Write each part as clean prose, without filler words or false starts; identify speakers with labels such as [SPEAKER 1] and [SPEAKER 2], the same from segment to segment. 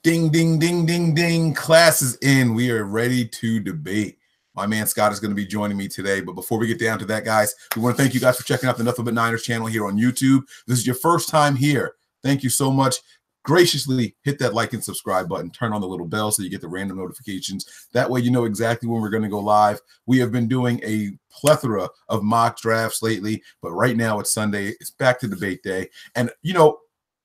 [SPEAKER 1] Ding, ding, ding, ding, ding. Class is in. We are ready to debate. My man Scott is going to be joining me today. But before we get down to that, guys, we want to thank you guys for checking out the Nothing But Niners channel here on YouTube. This is your first time here. Thank you so much. Graciously hit that like and subscribe button. Turn on the little bell so you get the random notifications. That way you know exactly when we're going to go live. We have been doing a plethora of mock drafts lately, but right now it's Sunday. It's back to debate day. And,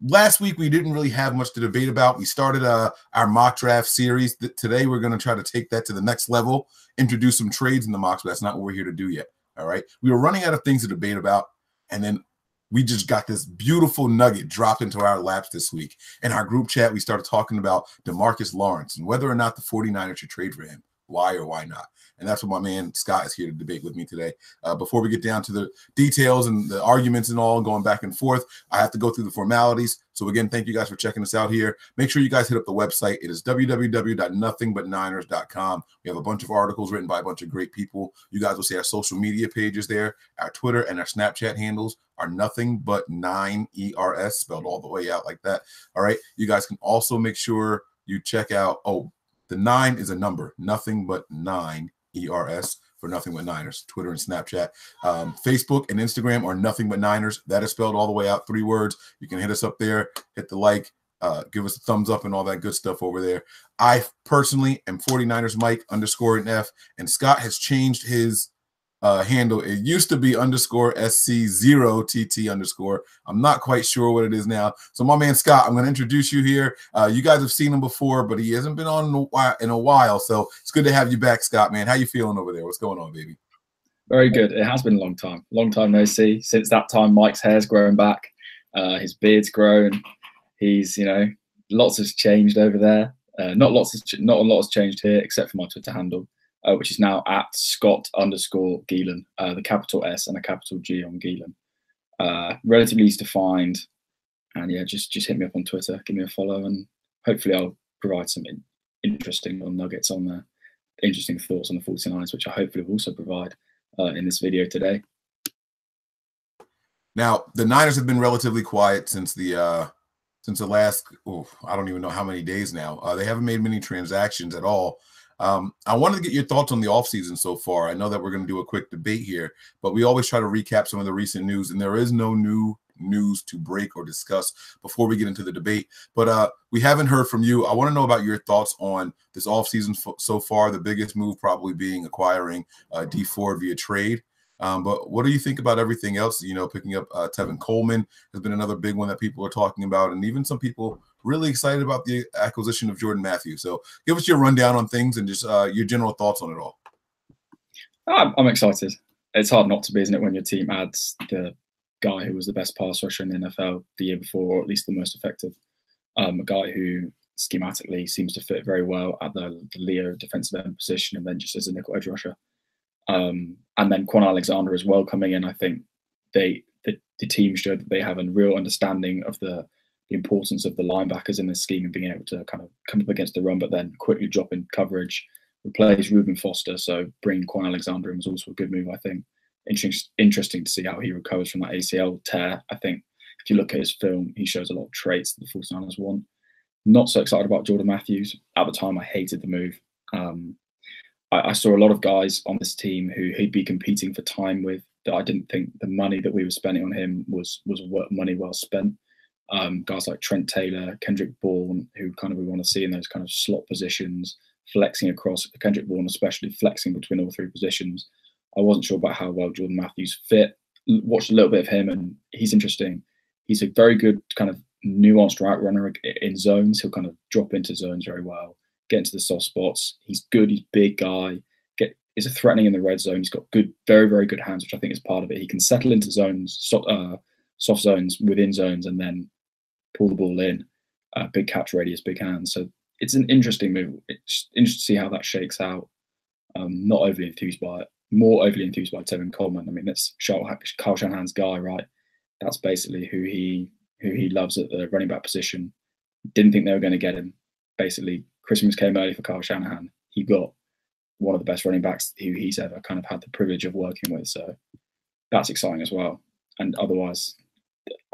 [SPEAKER 1] last week we didn't really have much to debate about. We started our mock draft series. Today we're going to try to take that to the next level, introduce some trades in the mocks, but that's not what we're here to do yet. All right. We were running out of things to debate about, and then we just got this beautiful nugget dropped into our laps this week. In our group chat, we started talking about DeMarcus Lawrence and whether or not the 49ers should trade for him. Why or why not? And that's what my man Scott is here to debate with me today. Before we get down to the details and the arguments and all going back and forth, I have to go through the formalities. So again, thank you guys for checking us out here. Make sure you guys hit up the website. It is www.nothingbutniners.com. We have a bunch of articles written by a bunch of great people. You guys will see our social media pages there. Our Twitter and our Snapchat handles are Nothing But 9ERS, spelled all the way out like that. All right. You guys can also make sure you check out, the 9 is a number, Nothing But 9ERS for Nothing But Niners, Twitter and Snapchat. Facebook and Instagram are Nothing But Niners. That is spelled all the way out, 3 words. You can hit us up there, hit the like, give us a thumbs up and all that good stuff over there. I personally am 49ers Mike _F, and Scott has changed his handle. It used to be _SC0TT_. I'm not quite sure what it is now. So my man Scott, I'm going to introduce you here. You guys have seen him before, but he hasn't been on in a while. So it's good to have you back, Scott, man. How you feeling over there? What's going on, baby?
[SPEAKER 2] Very good. It has been a long time no see. Since that time, Mike's hair's grown back. His beard's grown. He's, lots has changed over there. Not a lot has changed here, except for my Twitter handle. Which is now at Scott_Geelan, the capital S and a capital G on Geelan. Relatively easy to find. And yeah, just hit me up on Twitter, give me a follow, and hopefully I'll provide some interesting little nuggets on there, interesting thoughts on the 49ers, which I hopefully will also provide in this video today.
[SPEAKER 1] Now, the Niners have been relatively quiet since the last, I don't even know how many days now. They haven't made many transactions at all. I wanted to get your thoughts on the offseason so far. I know that we're going to do a quick debate here, but we always try to recap some of the recent news, and there is no new news to break or discuss before we get into the debate. But we haven't heard from you. I want to know about your thoughts on this offseason so far, the biggest move probably being acquiring D Ford via trade. But what do you think about everything else? Picking up Tevin Coleman has been another big one that people are talking about, and even some people really excited about the acquisition of Jordan Matthews. So give us your rundown on things and just your general thoughts on it all.
[SPEAKER 2] I'm excited. It's hard not to be, isn't it, when your team adds the guy who was the best pass rusher in the NFL the year before, or at least the most effective, a guy who schematically seems to fit very well at the Leo defensive end position, and then just as a nickel edge rusher. And then Quan Alexander as well coming in. I think the team showed that they have a real understanding of the importance of the linebackers in this scheme and being able to kind of come up against the run, but then quickly drop in coverage, replace Reuben Foster. So bringing Quan Alexander in was also a good move, I think. Interesting to see how he recovers from that ACL tear. I think if you look at his film, he shows a lot of traits that the 49ers want. Not so excited about Jordan Matthews. At the time, I hated the move. I saw a lot of guys on this team who he'd be competing for time with that I didn't think the money that we were spending on him was money well spent. Guys like Trent Taylor, Kendrick Bourne, who kind of we want to see in those kind of slot positions, flexing across, Kendrick Bourne especially flexing between all 3 positions. I wasn't sure about how well Jordan Matthews fit. Watched a little bit of him, and he's interesting. He's a very good kind of nuanced route runner in zones. He'll kind of drop into zones very well, get into the soft spots. He's good. He's a big guy. Is a threatening in the red zone. He's got good, very, very good hands, which I think is part of it. He can settle into zones, soft zones within zones, and then pull the ball in. Big catch radius, big hands. So it's an interesting move. It's interesting to see how that shakes out. Not overly enthused by it. More overly enthused by Tevin Coleman. I mean, that's Kyle Shanahan's guy, right? That's basically who he loves at the running back position. Didn't think they were going to get him. Basically, Christmas came early for Kyle Shanahan. He got one of the best running backs who he's ever kind of had the privilege of working with. So that's exciting as well. And otherwise,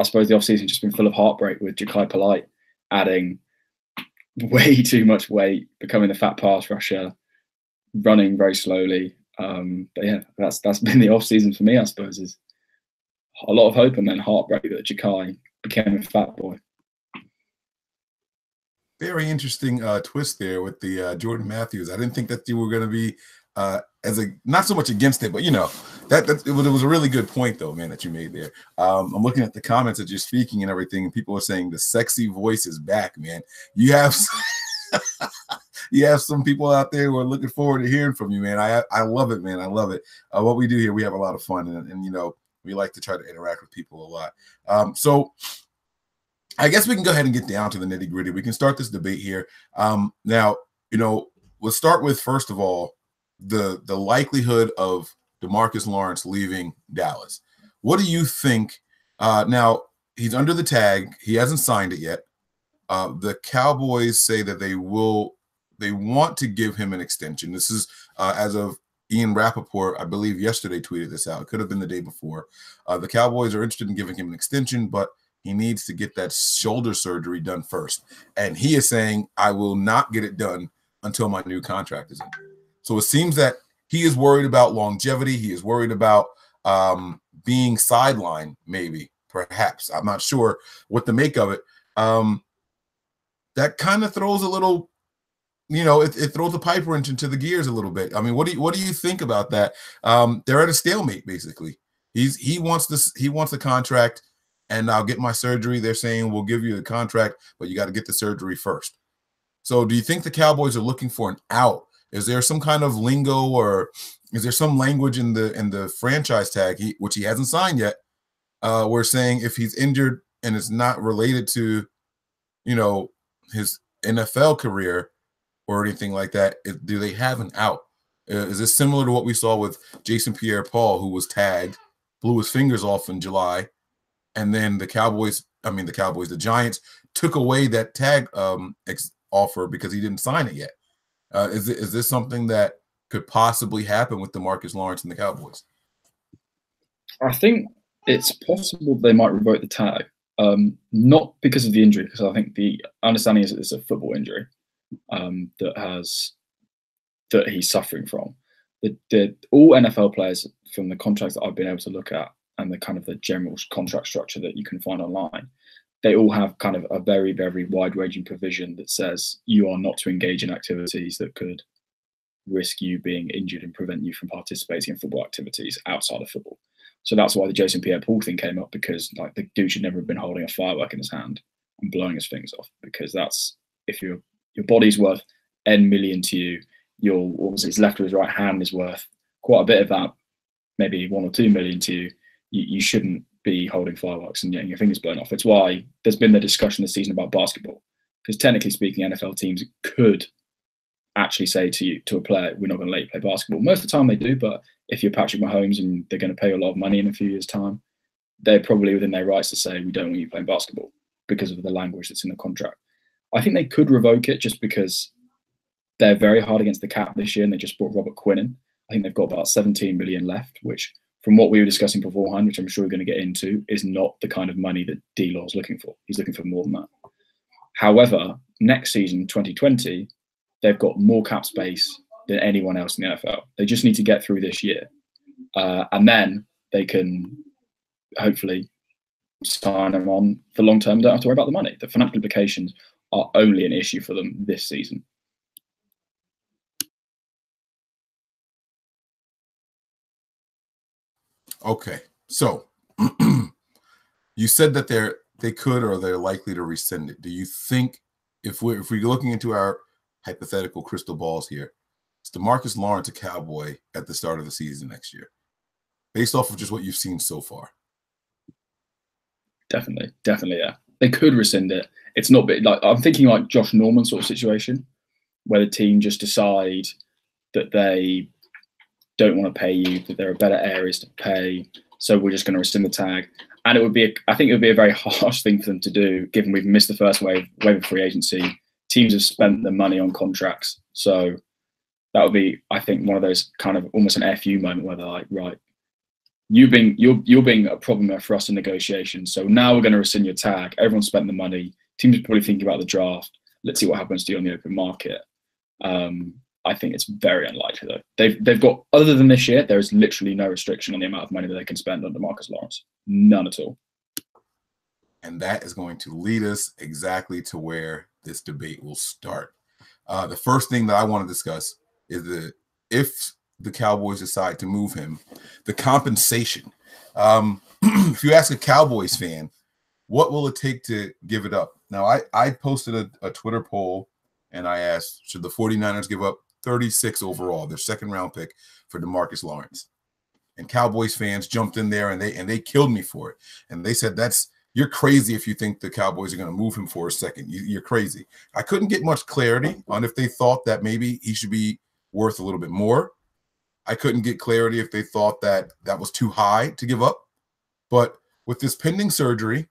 [SPEAKER 2] I suppose the offseason just been full of heartbreak with Ja'Kai Polite adding way too much weight, becoming the fat pass rusher, running very slowly. But yeah, that's been the offseason for me, I suppose, is a lot of hope and then heartbreak that Ja'Kai became a fat boy.
[SPEAKER 1] Very interesting twist there with the Jordan Matthews. I didn't think that you were going to be not so much against it, but it was a really good point though, man, that you made there. I'm looking at the comments that you're speaking and everything, and people are saying the sexy voice is back, man. You have you have some people out there who are looking forward to hearing from you, man. I love it, man. I love it. What we do here, we have a lot of fun, and we like to try to interact with people a lot. So I guess we can go ahead and get down to the nitty gritty. We can start this debate here. Now, we'll start with, first of all, the likelihood of DeMarcus Lawrence leaving Dallas. What do you think? Now, he's under the tag. He hasn't signed it yet. The Cowboys say that they want to give him an extension. This is as of Ian Rappaport, I believe yesterday tweeted this out. It could have been the day before. The Cowboys are interested in giving him an extension, but he needs to get that shoulder surgery done first. And he is saying, I will not get it done until my new contract is in. So it seems that he is worried about longevity. He is worried about being sidelined, maybe, perhaps. I'm not sure what to make of it. That kind of throws a little, it throws a pipe wrench into the gears a little bit. I mean, what do you think about that? They're at a stalemate, basically. He wants the contract, and I'll get my surgery. They're saying we'll give you the contract, but you got to get the surgery first. So do you think the Cowboys are looking for an out? Is there some kind of lingo, or is there some language in the franchise tag, which he hasn't signed yet, we're saying if he's injured and it's not related to, his NFL career or anything like that, do they have an out? Is this similar to what we saw with Jason Pierre-Paul, who was tagged, blew his fingers off in July, and then the Giants took away that tag offer because he didn't sign it yet? Is this something that could possibly happen with DeMarcus Lawrence and the Cowboys?
[SPEAKER 2] I think it's possible they might revoke the tag, not because of the injury, because I think the understanding is it's a football injury that he's suffering from. All NFL players, from the contracts that I've been able to look at and the kind of the general contract structure that you can find online, they all have kind of a very, very wide-ranging provision that says you are not to engage in activities that could risk you being injured and prevent you from participating in football activities outside of football. So that's why the Jason Pierre-Paul thing came up, because the dude should never have been holding a firework in his hand and blowing his fingers off, because that's, if your body's worth N million to you, his left or his right hand is worth quite a bit of that, maybe 1 or 2 million to you. You shouldn't be holding fireworks and getting your fingers blown off. It's why there's been the discussion this season about basketball, because technically speaking, NFL teams could actually say to a player, we're not going to let you play basketball. Most of the time they do, but if you're Patrick Mahomes and they're going to pay you a lot of money in a few years' time, they're probably within their rights to say, we don't want you playing basketball because of the language that's in the contract. I think they could revoke it just because they're very hard against the cap this year, and they just brought Robert Quinn in. I think they've got about 17 million left, which, from what we were discussing beforehand, which I'm sure we're going to get into, is not the kind of money that D-Law's looking for. He's looking for more than that. However, next season, 2020, they've got more cap space than anyone else in the NFL. They just need to get through this year. And then they can hopefully sign them on for long term. Don't have to worry about the money. The financial implications are only an issue for them this season.
[SPEAKER 1] Okay, so you said that they could, or they're likely to rescind it. Do you think, if we're looking into our hypothetical crystal balls here, is DeMarcus Lawrence a Cowboy at the start of the season next year, based off of just what you've seen so far?
[SPEAKER 2] Definitely, yeah. They could rescind it. It's not like, I'm thinking like Josh Norman sort of situation, where the team just decide that they don't want to pay you, that there are better areas to pay, so we're just going to rescind the tag. And I think it would be a very harsh thing for them to do, given we've missed the first wave of free agency. Teams have spent the money on contracts, so that would be, I think, one of those kind of almost an FU moment where they're like, right, you're being a problem for us in negotiations, so now we're going to rescind your tag. Everyone's spent the money. Teams are probably thinking about the draft. let's see what happens to you on the open market. I think it's very unlikely though. They've got, other than this year, there is literally no restriction on the amount of money that they can spend on DeMarcus Lawrence. None at all.
[SPEAKER 1] And that is going to lead us exactly to where this debate will start. The first thing that I want to discuss is that if the Cowboys decide to move him, the compensation. If you ask a Cowboys fan, what will it take to give it up? Now, I posted a Twitter poll, and I asked, should the 49ers give up 36 overall, their second-round pick, for DeMarcus Lawrence? And Cowboys fans jumped in there, and they killed me for it. And they said, you're crazy if you think the Cowboys are going to move him for a second. You're crazy. I couldn't get much clarity on if they thought that maybe he should be worth a little bit more. I couldn't get clarity if they thought that was too high to give up. But with this pending surgery,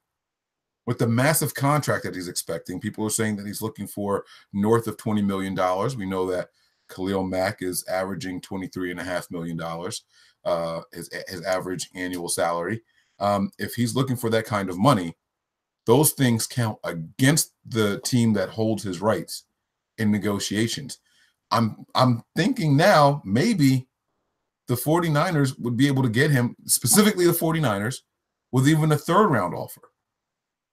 [SPEAKER 1] with the massive contract that he's expecting, people are saying that he's looking for north of $20 million. We know that Khalil Mack is averaging $23.5 million, his average annual salary. If he's looking for that kind of money, those things count against the team that holds his rights in negotiations. I'm thinking now maybe the 49ers would be able to get him, specifically the 49ers, with even a third-round offer.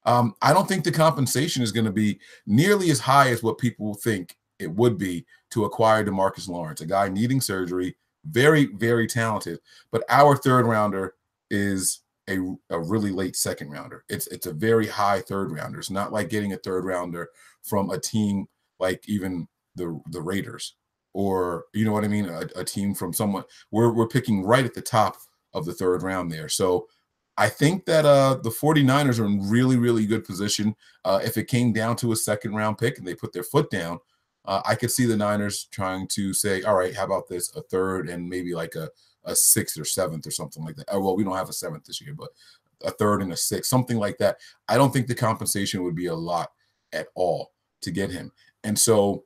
[SPEAKER 1] I don't think the compensation is going to be nearly as high as what people think it would be to acquire DeMarcus Lawrence, a guy needing surgery, very, very talented. But our third-rounder is a really late second-rounder. It's a very high third-rounder. It's not like getting a third-rounder from a team like even the Raiders, or, you know what I mean, a team from someone. We're picking right at the top of the third round there. So I think that the 49ers are in really, really good position. If it came down to a second-round pick and they put their foot down, I could see the Niners trying to say, all right, how about this, a third and maybe like a sixth or seventh or something like that. Oh, well, we don't have a seventh this year, but a third and a sixth, something like that. I don't think the compensation would be a lot at all to get him. And so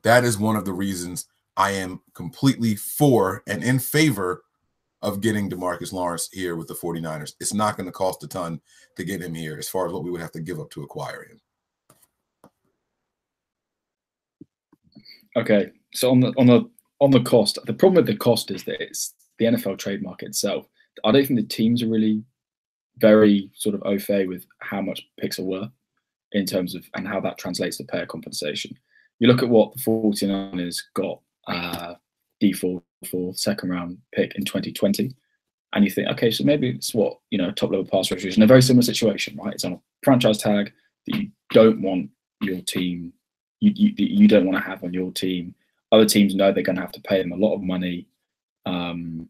[SPEAKER 1] that is one of the reasons I am completely for and in favor of getting DeMarcus Lawrence here with the 49ers. It's not going to cost a ton to get him here as far as what we would have to give up to acquire him.
[SPEAKER 2] Okay, so on the cost, the problem with the cost is that it's the NFL trade market itself. I don't think the teams are really very sort of au fait with how much picks are worth in terms of, and how that translates to player compensation. You look at what the 49ers got default for second round pick in 2020, and you think, okay, so maybe it's what, top level pass rushers in a very similar situation, right? It's on a franchise tag that you don't want your team, you don't want to have on your team. Other teams know they're going to have to pay them a lot of money, and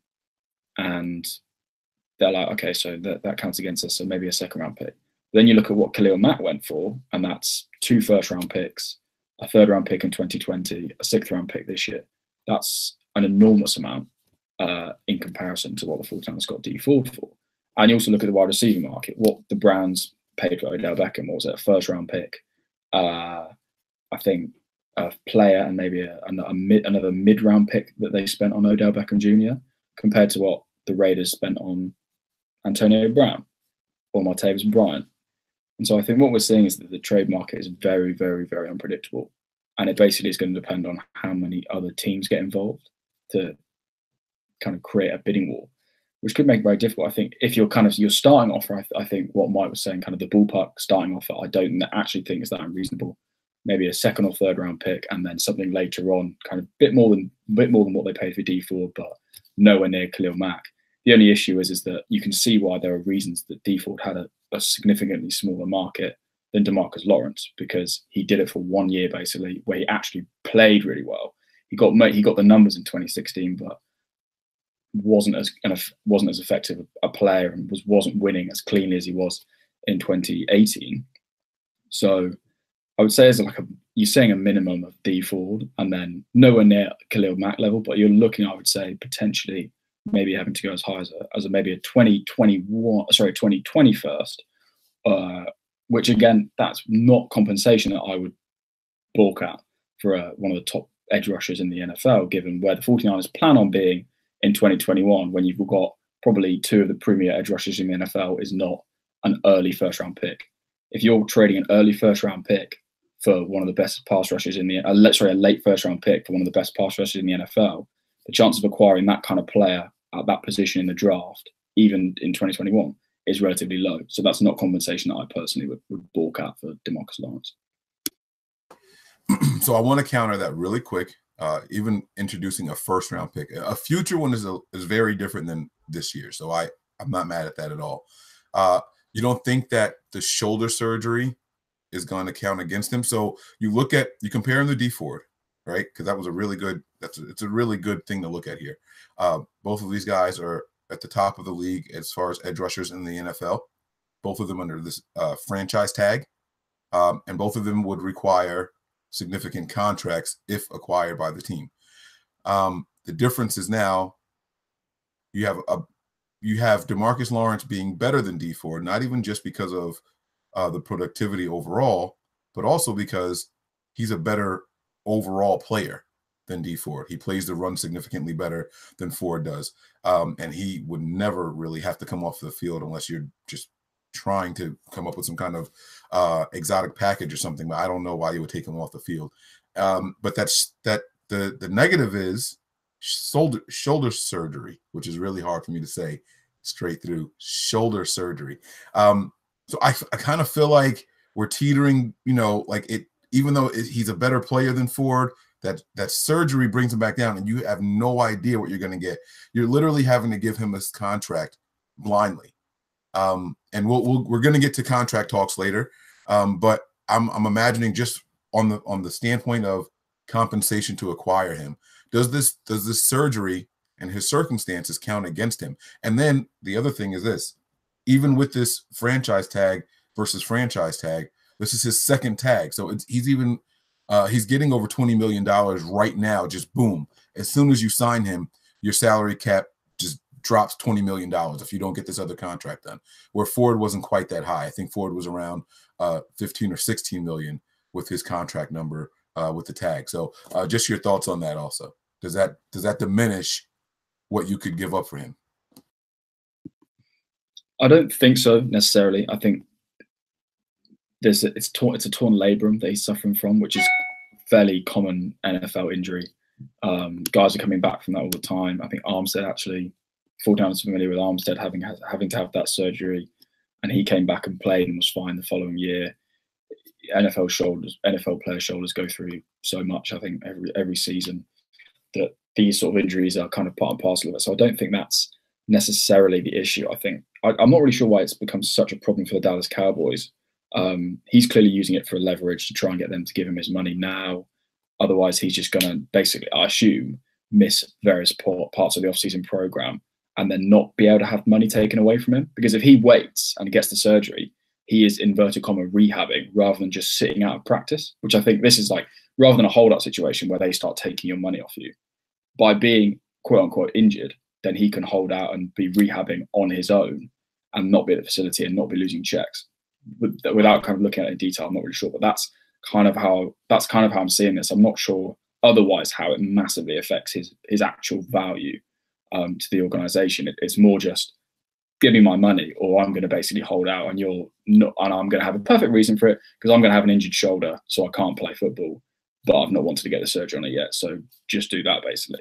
[SPEAKER 2] they're like, okay, so that counts against us, so maybe a second round pick. Then you look at what Khalil Mack went for, and that's 2 first round picks, a third round pick in 2020, a 6th round pick this year. That's an enormous amount in comparison to what the 49ers got default for. And you also look at the wide receiver market, what the Browns paid for Odell Beckham. What was it, a first round pick? I think a player and maybe another mid round pick that they spent on Odell Beckham Jr. compared to what the Raiders spent on Antonio Brown or Martavis Bryant. And so I think what we're seeing is that the trade market is very, very, very unpredictable. And it basically is going to depend on how many other teams get involved to kind of create a bidding war, which could make it very difficult. I think if you're your starting offer, I think what Mike was saying, kind of the ballpark starting offer, I don't actually think is that unreasonable. Maybe a second or third round pick, and then something later on, kind of bit more than what they paid for D4, but nowhere near Khalil Mack. The only issue is that you can see why there are reasons that D4 had a significantly smaller market than DeMarcus Lawrence, because he did it for 1 year basically, where he actually played really well. He got the numbers in 2016, but wasn't as effective a player and wasn't winning as cleanly as he was in 2018. So I would say you're saying a minimum of D Ford, and then nowhere near Khalil Mack level, but you're looking, I would say, potentially maybe having to go as high as maybe a 2020 first, which again, that's not compensation that I would balk at for one of the top edge rushers in the NFL, given where the 49ers plan on being in 2021, when you've got probably 2 of the premier edge rushers in the NFL, is not an early first round pick. If you're trading an early first round pick for one of the best pass rushers in the a late first round pick for one of the best pass rushers in the NFL, the chance of acquiring that kind of player at that position in the draft, even in 2021, is relatively low. So that's not compensation that I personally would balk at for DeMarcus Lawrence.
[SPEAKER 1] So I want to counter that really quick. Even introducing a first round pick, a future one is very different than this year. So I'm not mad at that at all. You don't think that the shoulder surgery is going to count against him? So you compare him to D Ford, right? Because that was it's a really good thing to look at here. Both of these guys are at the top of the league as far as edge rushers in the NFL. Both of them under this franchise tag, and both of them would require significant contracts if acquired by the team. The difference is now you have DeMarcus Lawrence being better than D Ford, not even just because of the productivity overall, but also because he's a better overall player than D Ford. He plays the run significantly better than Ford does, and he would never really have to come off the field unless you're just trying to come up with some kind of exotic package or something. But I don't know why you would take him off the field. But the negative is shoulder surgery, which is really hard for me to say straight through. Shoulder surgery. So I kind of feel like we're teetering, even though he's a better player than Ford, that surgery brings him back down, and you have no idea what you're going to get. You're literally having to give him this contract blindly. And we're going to get to contract talks later, but I'm imagining just on the standpoint of compensation to acquire him, does this surgery and his circumstances count against him? And then the other thing is this: even with this franchise tag versus franchise tag, this is his second tag, so he's getting over $20 million right now. Just boom, as soon as you sign him, your salary cap just drops $20 million if you don't get this other contract done. Where Ford wasn't quite that high. I think Ford was around 15 or 16 million with his contract number with the tag. So just your thoughts on that also. Does that diminish what you could give up for him?
[SPEAKER 2] I don't think so necessarily. I think it's a torn labrum that he's suffering from, which is fairly common NFL injury. Guys are coming back from that all the time. I think Armstead actually, Fulldown is familiar with Armstead having to have that surgery, and he came back and played and was fine the following year. NFL player shoulders go through so much, I think, every season, that these sort of injuries are kind of part and parcel of it. So I don't think that's necessarily the issue. I think I'm not really sure why it's become such a problem for the Dallas Cowboys. He's clearly using it for leverage to try and get them to give him his money now. Otherwise, he's just going to basically, I assume, miss various parts of the offseason program and then not be able to have money taken away from him. Because if he waits and gets the surgery, he is, inverted comma, rehabbing rather than just sitting out of practice, which I think this is like, rather than a holdout situation where they start taking your money off you. By being quote unquote injured, then he can hold out and be rehabbing on his own and not be at the facility and not be losing checks. Without kind of looking at it in detail, I'm not really sure, but that's kind of how I'm seeing this. I'm not sure otherwise how it massively affects his actual value to the organization. It's more just, give me my money or I'm going to basically hold out, and I'm going to have a perfect reason for it because I'm going to have an injured shoulder, so I can't play football, but I've not wanted to get the surgery on it yet, so just do that basically.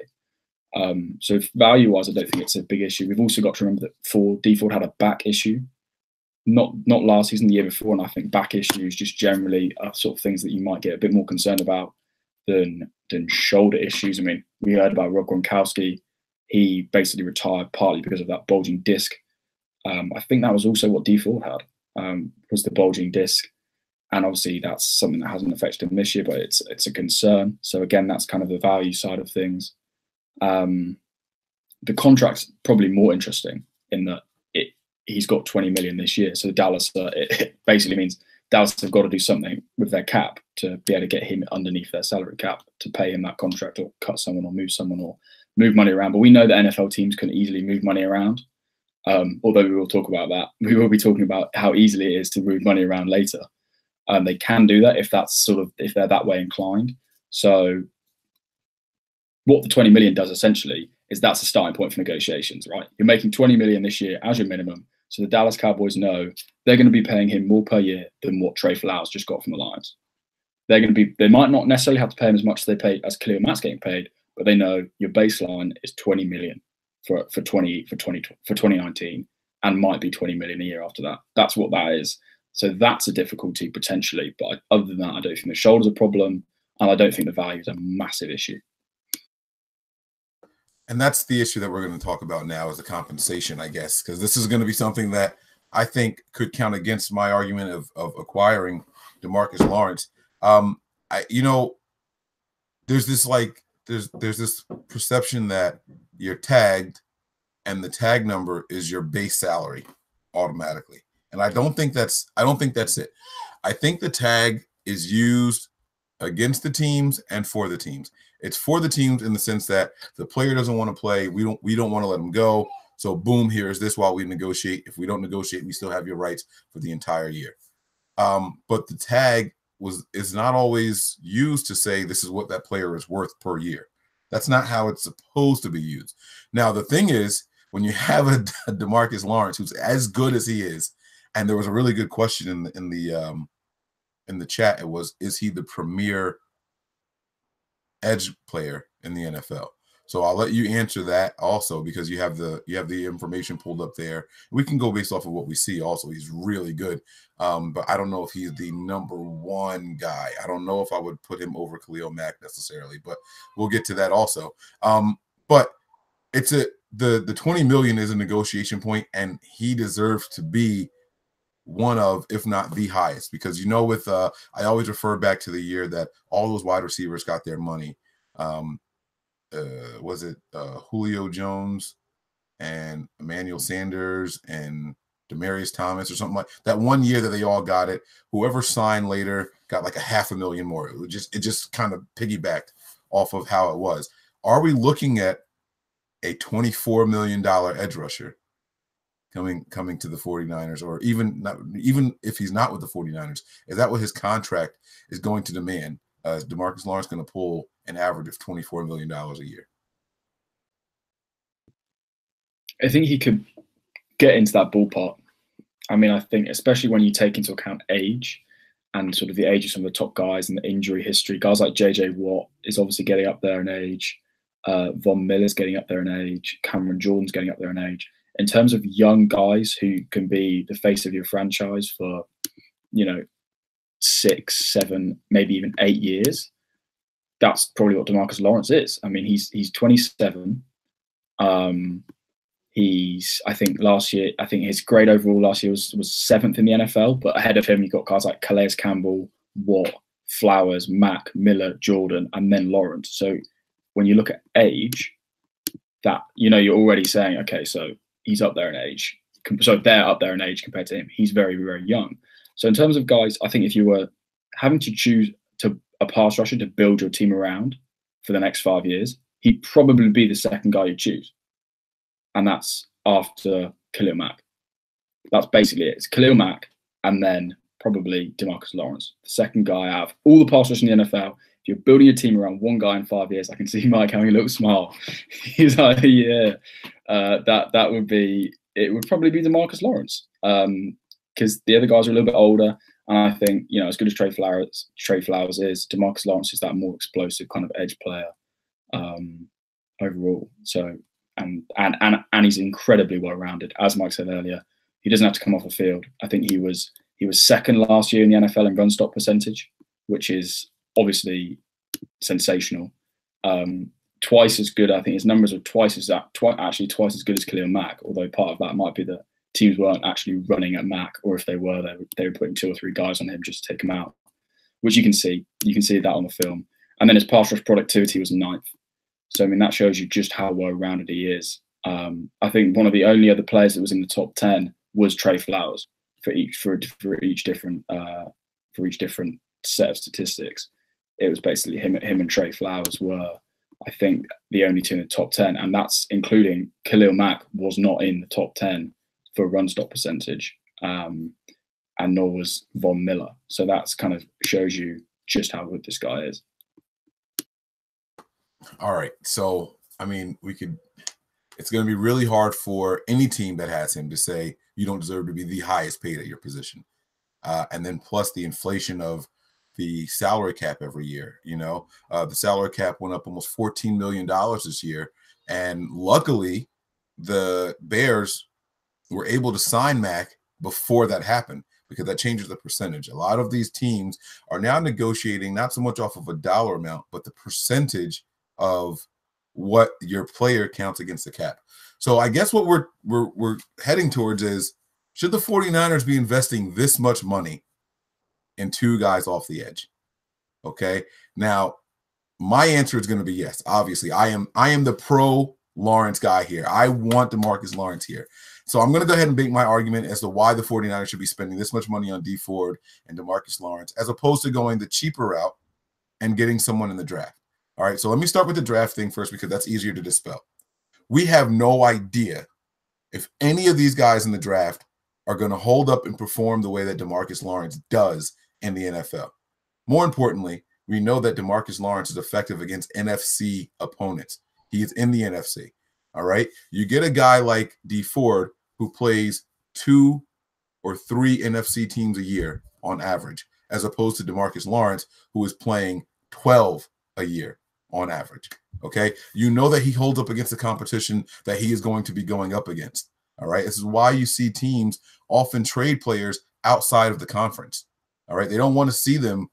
[SPEAKER 2] So value-wise, I don't think it's a big issue. We've also got to remember that D Ford had a back issue, not last season, the year before, and I think back issues just generally are sort of things that you might get a bit more concerned about than shoulder issues. I mean, we heard about Rob Gronkowski. He basically retired partly because of that bulging disc. I think that was also what D Ford had, was the bulging disc. And obviously that's something that hasn't affected him this year, but it's a concern. So again, that's kind of the value side of things. The contract's probably more interesting in that he's got 20 million this year. So Dallas, it basically means Dallas have got to do something with their cap to be able to get him underneath their salary cap to pay him that contract, or cut someone or move money around. But we know that NFL teams can easily move money around. Although we will talk about that. We will be talking about how easily it is to move money around later. They can do that if they're that way inclined. So what the 20 million does essentially is that's a starting point for negotiations, right? You're making 20 million this year as your minimum. So the Dallas Cowboys know they're going to be paying him more per year than what Trey Flowers just got from the Lions. they might not necessarily have to pay him as much as they pay as Khalil Mack's getting paid, but they know your baseline is 20 million for 2019 and might be 20 million a year after that. That's what that is. So that's a difficulty potentially. But other than that, I don't think the shoulder's a problem, and I don't think the value is a massive issue.
[SPEAKER 1] And that's the issue that we're going to talk about now, is the compensation, I guess, because this is going to be something that I think could count against my argument of acquiring DeMarcus Lawrence. There's this perception that you're tagged and the tag number is your base salary automatically. And I don't think that's it. I think the tag is used against the teams and for the teams. It's for the teams in the sense that the player doesn't want to play. We don't want to let him go. So boom, here's this while we negotiate. If we don't negotiate, we still have your rights for the entire year. But the tag is not always used to say this is what that player is worth per year. That's not how it's supposed to be used. Now, the thing is, when you have a DeMarcus Lawrence who's as good as he is, and there was a really good question in the chat. It was, is he the premier edge player in the NFL? So I'll let you answer that also, because you have the information pulled up there. We can go based off of what we see. Also, he's really good, but I don't know if he's the number one guy. I don't know if I would put him over Khalil Mack necessarily, but we'll get to that also. But it's the 20 million is a negotiation point, and he deserves to be one of, if not the highest, because with I always refer back to the year that all those wide receivers got their money. Was it Julio Jones and Emmanuel Sanders and Demaryius Thomas or something like that? One year that they all got it, whoever signed later got like $500,000 more. It just kind of piggybacked off of how it was. Are we looking at a $24 million edge rusher coming to the 49ers, or even if he's not with the 49ers? Is that what his contract is going to demand? Is DeMarcus Lawrence going to pull an average of $24 million a year?
[SPEAKER 2] I think he could get into that ballpark. I mean, I think especially when you take into account age and sort of the age of some of the top guys and the injury history, guys like JJ Watt is obviously getting up there in age. Von Miller's getting up there in age. Cameron Jordan's getting up there in age. In terms of young guys who can be the face of your franchise for, 6, 7, maybe even 8 years, that's probably what DeMarcus Lawrence is. I mean, he's 27. I think his grade overall last year was 7th in the NFL, but ahead of him you got guys like Calais Campbell, Watt, Flowers, Mack, Miller, Jordan, and then Lawrence. So when you look at age, that you're already saying, okay, so he's up there in age. So they're up there in age compared to him. He's very, very young. So in terms of guys, I think if you were having to choose a pass rusher to build your team around for the next 5 years, he'd probably be the second guy you choose. And that's after Khalil Mack. That's basically it. It's Khalil Mack and then probably DeMarcus Lawrence, the second guy out of all the pass rushers in the NFL. If you're building your team around one guy in 5 years, I can see Mike having a little smile. He's like, yeah, that would be, it would probably be DeMarcus Lawrence. Because the other guys are a little bit older. And I think, as good as Trey Flowers is, DeMarcus Lawrence is that more explosive kind of edge player overall. So, and he's incredibly well-rounded. As Mike said earlier, he doesn't have to come off the field. I think he was second last year in the NFL in run stop percentage, which is obviously sensational. Twice as good. I think his numbers are twice as good as Khalil Mack, although part of that might be that teams weren't actually running at Mack, or if they were, they were putting 2 or 3 guys on him just to take him out, which you can see. You can see that on the film. And then his pass rush productivity was 9th. So, I mean, that shows you just how well-rounded he is. I think one of the only other players that was in the top 10 was Trey Flowers for each different set of statistics. It was basically him and Trey Flowers were, I think, the only 2 in the top 10, and that's including Khalil Mack was not in the top 10 for run stop percentage, and nor was Von Miller. So that's kind of shows you just how good this guy is.
[SPEAKER 1] All right. So, I mean, it's going to be really hard for any team that has him to say you don't deserve to be the highest paid at your position. And then plus the inflation of the salary cap every year. You know, the salary cap went up almost $14 million this year. And luckily, the Bears were able to sign Mac before that happened, because that changes the percentage. A lot of these teams are now negotiating not so much off of a dollar amount, but the percentage of what your player counts against the cap. So I guess what we're heading towards is, should the 49ers be investing this much money in two guys off the edge? Okay. Now, my answer is going to be yes. Obviously, I am the pro Lawrence guy here. I want DeMarcus Lawrence here. So I'm going to go ahead and make my argument as to why the 49ers should be spending this much money on D Ford and DeMarcus Lawrence, as opposed to going the cheaper route and getting someone in the draft. All right, so let me start with the draft thing first, because that's easier to dispel. We have no idea if any of these guys in the draft are going to hold up and perform the way that DeMarcus Lawrence does in the NFL. More importantly, we know that DeMarcus Lawrence is effective against NFC opponents. He is in the NFC. All right. You get a guy like D Ford who plays 2 or 3 NFC teams a year on average, as opposed to DeMarcus Lawrence, who is playing 12 a year on average. Okay. You know that he holds up against the competition that he is going to be going up against. All right. This is why you see teams often trade players outside of the conference. All right. They don't want to see them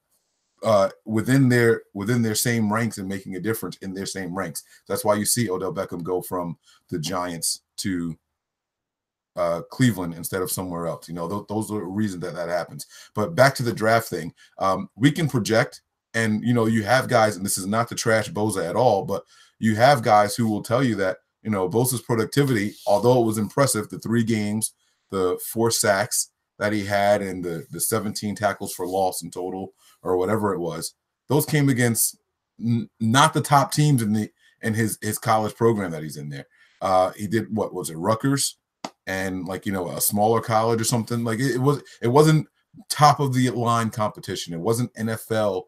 [SPEAKER 1] within their same ranks and making a difference in their same ranks. That's why you see Odell Beckham go from the Giants to Cleveland instead of somewhere else. You know, those are the reasons that happens. But back to the draft thing, we can project, and you know, you have guys, and this is not to trash Bosa at all, but you have guys who will tell you that, you know, Bosa's productivity, although it was impressive, the 3 games, the 4 sacks that he had, and the 17 tackles for loss in total, or whatever it was, those came against not the top teams in his college program that he's in there. He did, what was it, Rutgers, and like, you know, a smaller college or something. Like it wasn't top of the line competition. It wasn't NFL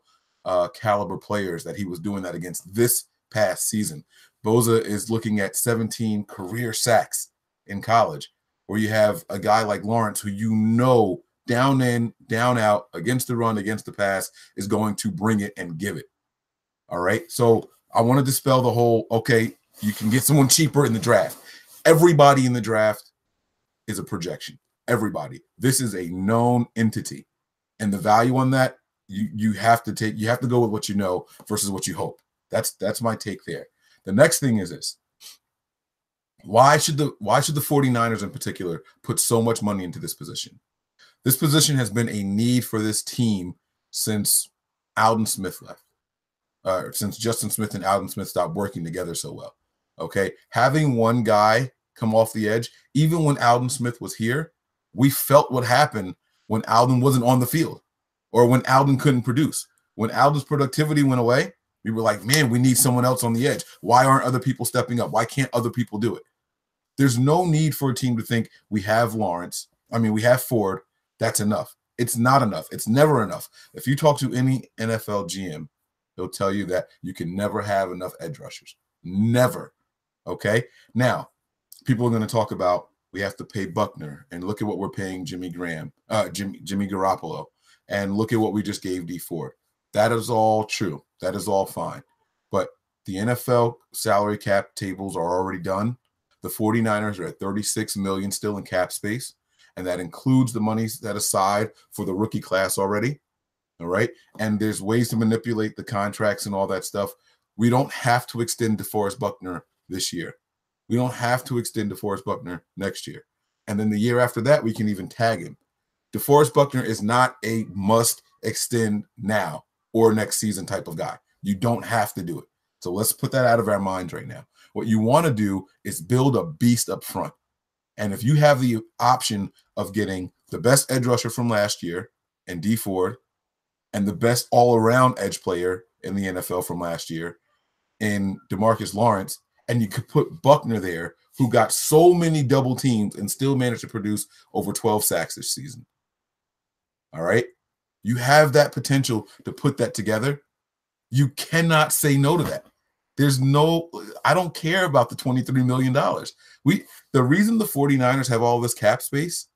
[SPEAKER 1] caliber players that he was doing that against this past season. Bosa is looking at 17 career sacks in college, where you have a guy like Lawrence, who, you know, down in, down out, against the run, against the pass, is going to bring it and give it. All right. So I want to dispel the whole, okay, you can get someone cheaper in the draft. Everybody in the draft is a projection. Everybody. This is a known entity. And the value on that, you have to go with what you know versus what you hope. That's my take there. The next thing is this. Why should the 49ers in particular put so much money into this position? This position has been a need for this team since Alden Smith left, since Justin Smith and Alden Smith stopped working together so well. Okay, having one guy come off the edge, even when Alden Smith was here, we felt what happened when Alden wasn't on the field, or when Alden couldn't produce. When Alden's productivity went away, we were like, man, we need someone else on the edge. Why aren't other people stepping up? Why can't other people do it? There's no need for a team to think we have we have Ford. That's enough. It's not enough. It's never enough. If you talk to any NFL GM, they'll tell you that you can never have enough edge rushers. Never. Okay? Now, people are going to talk about, we have to pay Buckner, and look at what we're paying Jimmy Garoppolo, and look at what we just gave D Ford. That is all true. That is all fine. But the NFL salary cap tables are already done. The 49ers are at $36 million still in cap space, and that includes the money set aside for the rookie class already. All right. And there's ways to manipulate the contracts and all that stuff. We don't have to extend DeForest Buckner this year. We don't have to extend DeForest Buckner next year. And then the year after that, we can even tag him. DeForest Buckner is not a must extend now or next season type of guy. You don't have to do it. So let's put that out of our minds right now. What you want to do is build a beast up front. And if you have the option of getting the best edge rusher from last year and D Ford, and the best all-around edge player in the NFL from last year in DeMarcus Lawrence, and you could put Buckner there, who got so many double teams and still managed to produce over 12 sacks this season. All right? You have that potential to put that together. You cannot say no to that. I don't care about the $23 million. The reason the 49ers have all this cap space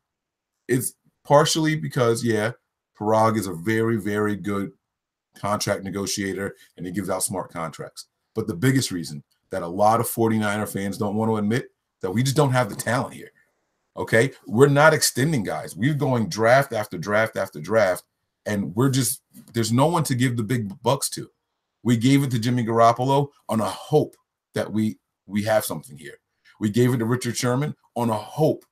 [SPEAKER 1] is partially because, yeah, Parag is a very, very good contract negotiator, and he gives out smart contracts. But the biggest reason that a lot of 49er fans don't want to admit that we just don't have the talent here. Okay, we're not extending guys. We're going draft after draft after draft, and there's no one to give the big bucks to. We gave it to Jimmy Garoppolo on a hope that we have something here. We gave it to Richard Sherman on a hope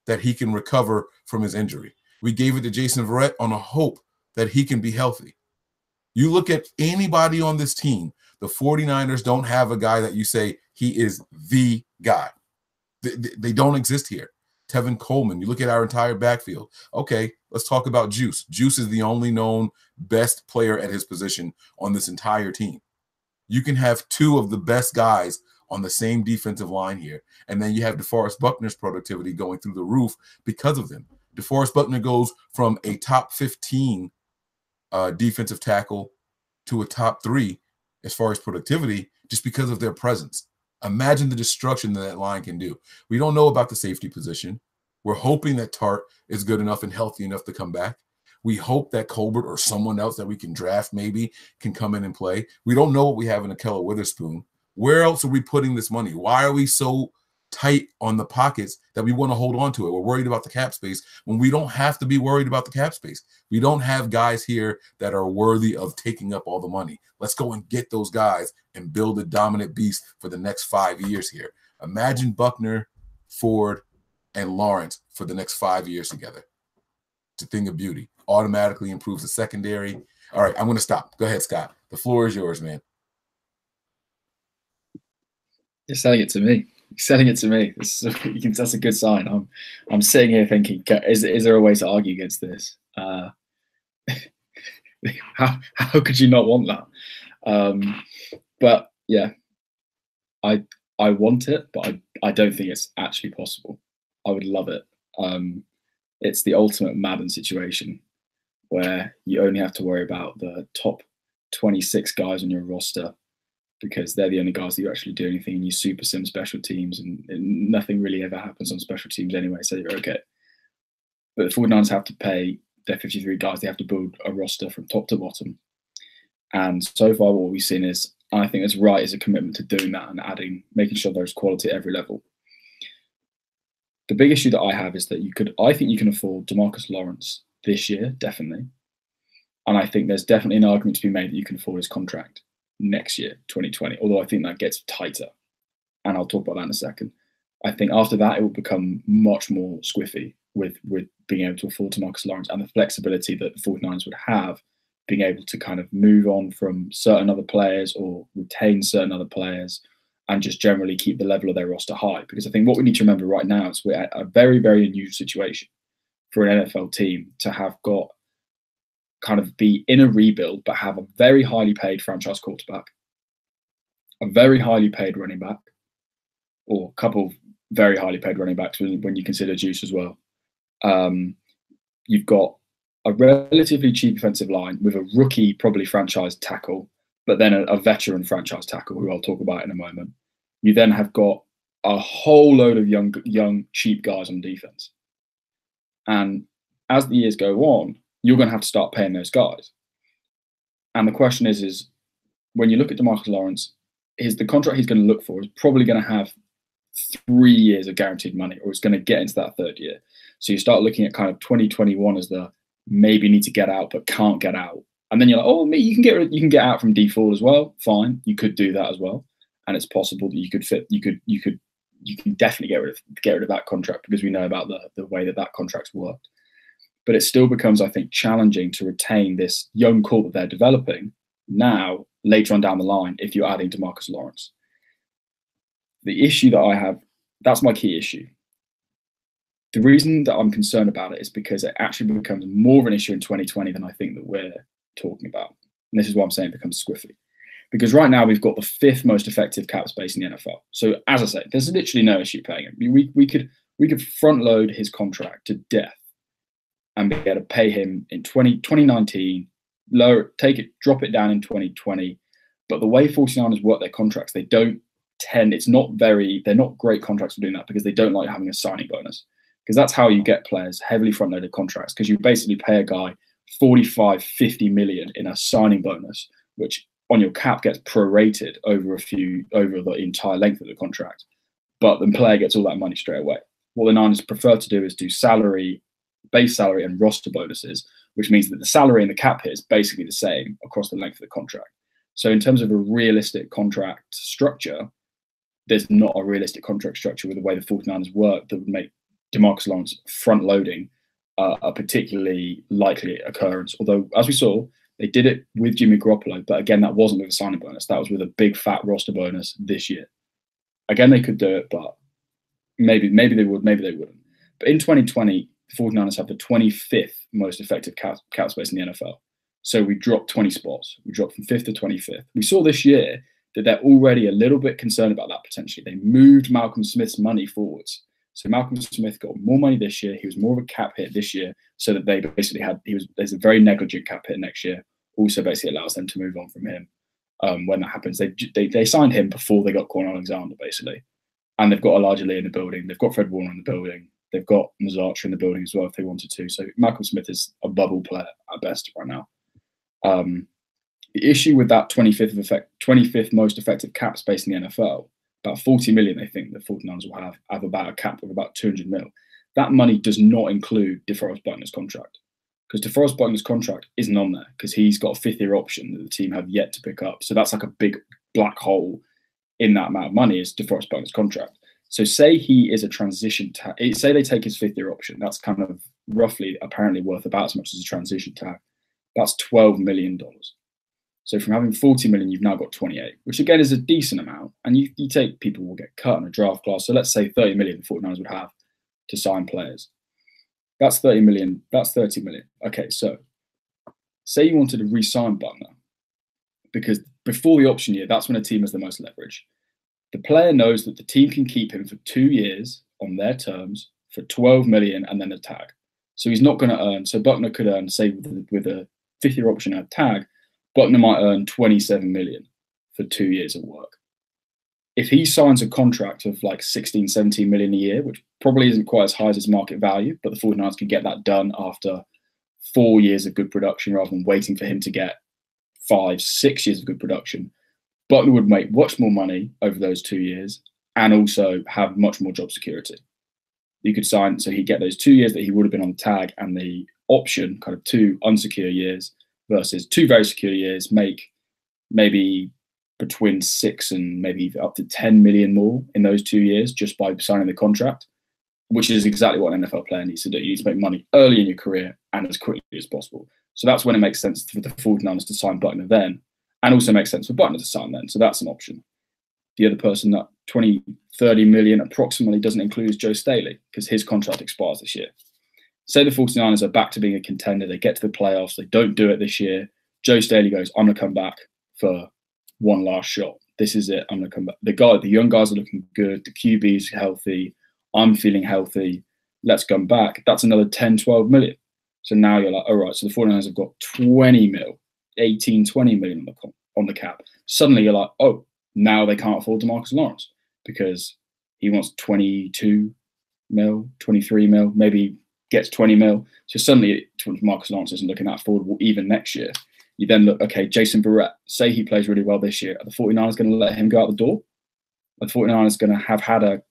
[SPEAKER 1] that he can recover from his injury. We gave it to Jason Verrett on a hope that he can be healthy. You look at anybody on this team, the 49ers don't have a guy that you say he is the guy. They don't exist here. Tevin Coleman, you look at our entire backfield. Okay, let's talk about Juice. Juice is the only known best player at his position on this entire team. You can have two of the best guys on the same defensive line here. And then you have DeForest Buckner's productivity going through the roof because of them. DeForest Buckner goes from a top 15 defensive tackle to a top 3 as far as productivity just because of their presence. Imagine the destruction that line can do. We don't know about the safety position. We're hoping that Tart is good enough and healthy enough to come back. We hope that Colbert or someone else that we can draft maybe can come in and play. We don't know what we have in Ahkello Witherspoon. Where else are we putting this money? Why are we so tight on the pockets that we want to hold on to it? We're worried about the cap space when we don't have to be worried about the cap space. We don't have guys here that are worthy of taking up all the money. Let's go and get those guys and build a dominant beast for the next 5 years here. Imagine Buckner, Ford, and Lawrence for the next 5 years together. It's a thing of beauty. Automatically improves the secondary. All right, I'm going to stop. Go ahead, Scott. The floor is yours, man.
[SPEAKER 2] You're selling it to me. You're selling it to me. That's a good sign. I'm sitting here thinking, is there a way to argue against this? How could you not want that? But yeah, I want it, but I don't think it's actually possible. I would love it. It's the ultimate Madden situation where you only have to worry about the top 26 guys on your roster because they're the only guys that you actually do anything, and you super sim special teams, and nothing really ever happens on special teams anyway, so you're okay. But the 49ers have to pay their 53 guys. They have to build a roster from top to bottom. And so far what we've seen is, I think it's right, is a commitment to doing that and making sure there's quality at every level. The big issue that I have is that I think you can afford DeMarcus Lawrence this year, definitely. And I think there's definitely an argument to be made that you can afford his contract next year, 2020, although I think that gets tighter. And I'll talk about that in a second. I think after that, it will become much more squiffy with being able to afford DeMarcus Lawrence and the flexibility that the 49ers would have, being able to kind of move on from certain other players or retain certain other players and just generally keep the level of their roster high. Because I think what we need to remember right now is we're at a very, very unusual situation for an NFL team to have got kind of be in a rebuild, but have a very highly paid franchise quarterback, a very highly paid running back, or a couple of very highly paid running backs when you consider Juice as well. You've got a relatively cheap offensive line with a rookie, probably franchise tackle, but then a veteran franchise tackle, who I'll talk about in a moment. You then have got a whole load of young, cheap guys on defense. And as the years go on, you're going to have to start paying those guys. And the question is when you look at DeMarcus Lawrence, the contract he's going to look for is probably going to have 3 years of guaranteed money, or it's going to get into that third year. So you start looking at kind of 2021 as the maybe need to get out but can't get out. And then you're like, oh, you can get out from default as well. Fine, you could do that as well. And it's possible that you can definitely get rid of that contract, because we know about the way that contract's worked. But it still becomes, I think, challenging to retain this young core that they're developing now, later on down the line, if you're adding DeMarcus Lawrence. The issue that I have, that's my key issue. The reason that I'm concerned about it is because it actually becomes more of an issue in 2020 than I think that we're talking about. And this is why I'm saying it becomes squiffy. Because right now we've got the 5th most effective cap space in the NFL. So as I say, there's literally no issue paying him. We could front load his contract to death and be able to pay him in 2019, drop it down in 2020. But the way 49ers work their contracts, they're not great contracts for doing that, because they don't like having a signing bonus. Because that's how you get players heavily front-loaded contracts, because you basically pay a guy 45, 50 million in a signing bonus, which on your cap gets prorated over the entire length of the contract, but the player gets all that money straight away. What the Niners prefer to do is do base salary and roster bonuses, which means that the salary and the cap hit is basically the same across the length of the contract. So in terms of a realistic contract structure, there's not a realistic contract structure with the way the 49ers work that would make DeMarcus Lawrence front-loading a particularly likely occurrence. Although, as we saw, they did it with Jimmy Garoppolo, but again, that wasn't with a signing bonus. That was with a big fat roster bonus this year. Again, they could do it, but maybe they would, maybe they wouldn't. But in 2020, the 49ers have the 25th most effective cap space in the NFL. So we dropped 20 spots. We dropped from 5th to 25th. We saw this year that they're already a little bit concerned about that potentially. They moved Malcolm Smith's money forwards. So Malcolm Smith got more money this year. He was more of a cap hit this year, so that they basically there's a very negligent cap hit next year. Also basically allows them to move on from him when that happens. They signed him before they got Kwon Alexander, basically. And they've got Elijah Lee in the building. They've got Fred Warner in the building. They've got Mazarcha in the building as well if they wanted to. So Malcolm Smith is a bubble player at best right now. The issue with that 25th most effective cap space in the NFL, about 40 million, they think the 49ers will have about a cap of about 200 mil. That money does not include DeForest Buckner's contract, because DeForest Buckner's contract isn't on there because he's got a 5th-year option that the team have yet to pick up. So that's like a big black hole in that amount of money is DeForest Buckner's contract. So say he is a transition tag. Say they take his 5th-year option. That's kind of roughly apparently worth about as much as a transition tag. That's $12 million. So from having 40 million, you've now got 28, which again is a decent amount. And you take people will get cut in a draft class. So let's say 30 million the 49ers would have to sign players. That's 30 million. That's 30 million. Okay, so say you wanted to re-sign Buckner, because before the option year, that's when a team has the most leverage. The player knows that the team can keep him for 2 years on their terms for 12 million and then a tag. So he's not going to earn. So Buckner could earn, say, with a 5th-year option and a tag, Buckner might earn 27 million for 2 years of work. If he signs a contract of like 16, 17 million a year, which probably isn't quite as high as his market value, but the 49ers could get that done after 4 years of good production rather than waiting for him to get 5, 6 years of good production, Buckner would make much more money over those 2 years and also have much more job security. You could sign, so he'd get those 2 years that he would have been on the tag and the option, kind of 2 unsecure years versus 2 very secure years, make maybe between 6 and maybe up to 10 million more in those 2 years just by signing the contract, which is exactly what an NFL player needs to do. You need to make money early in your career and as quickly as possible. So that's when it makes sense for the 49ers to sign Buckner then, and also makes sense for Buckner to sign then. So that's an option. The other person that 20, 30 million approximately doesn't include is Joe Staley, because his contract expires this year. Say the 49ers are back to being a contender, they get to the playoffs, they don't do it this year. Joe Staley goes, I'm going to come back for one last shot. This is it. I'm going to come back. The young guys are looking good. The QB's healthy. I'm feeling healthy. Let's come back. That's another 10, 12 million. So now you're like, all right, so the 49ers have got 20 mil, 18, 20 million on the cap. Suddenly you're like, oh, now they can't afford DeMarcus Lawrence because he wants 22 mil, 23 mil, maybe gets 20 mil. So suddenly DeMarcus Lawrence isn't looking that affordable even next year. You then look, okay, Jason Verrett, say he plays really well this year. Are the 49ers going to let him go out the door? Are the 49ers going to have had a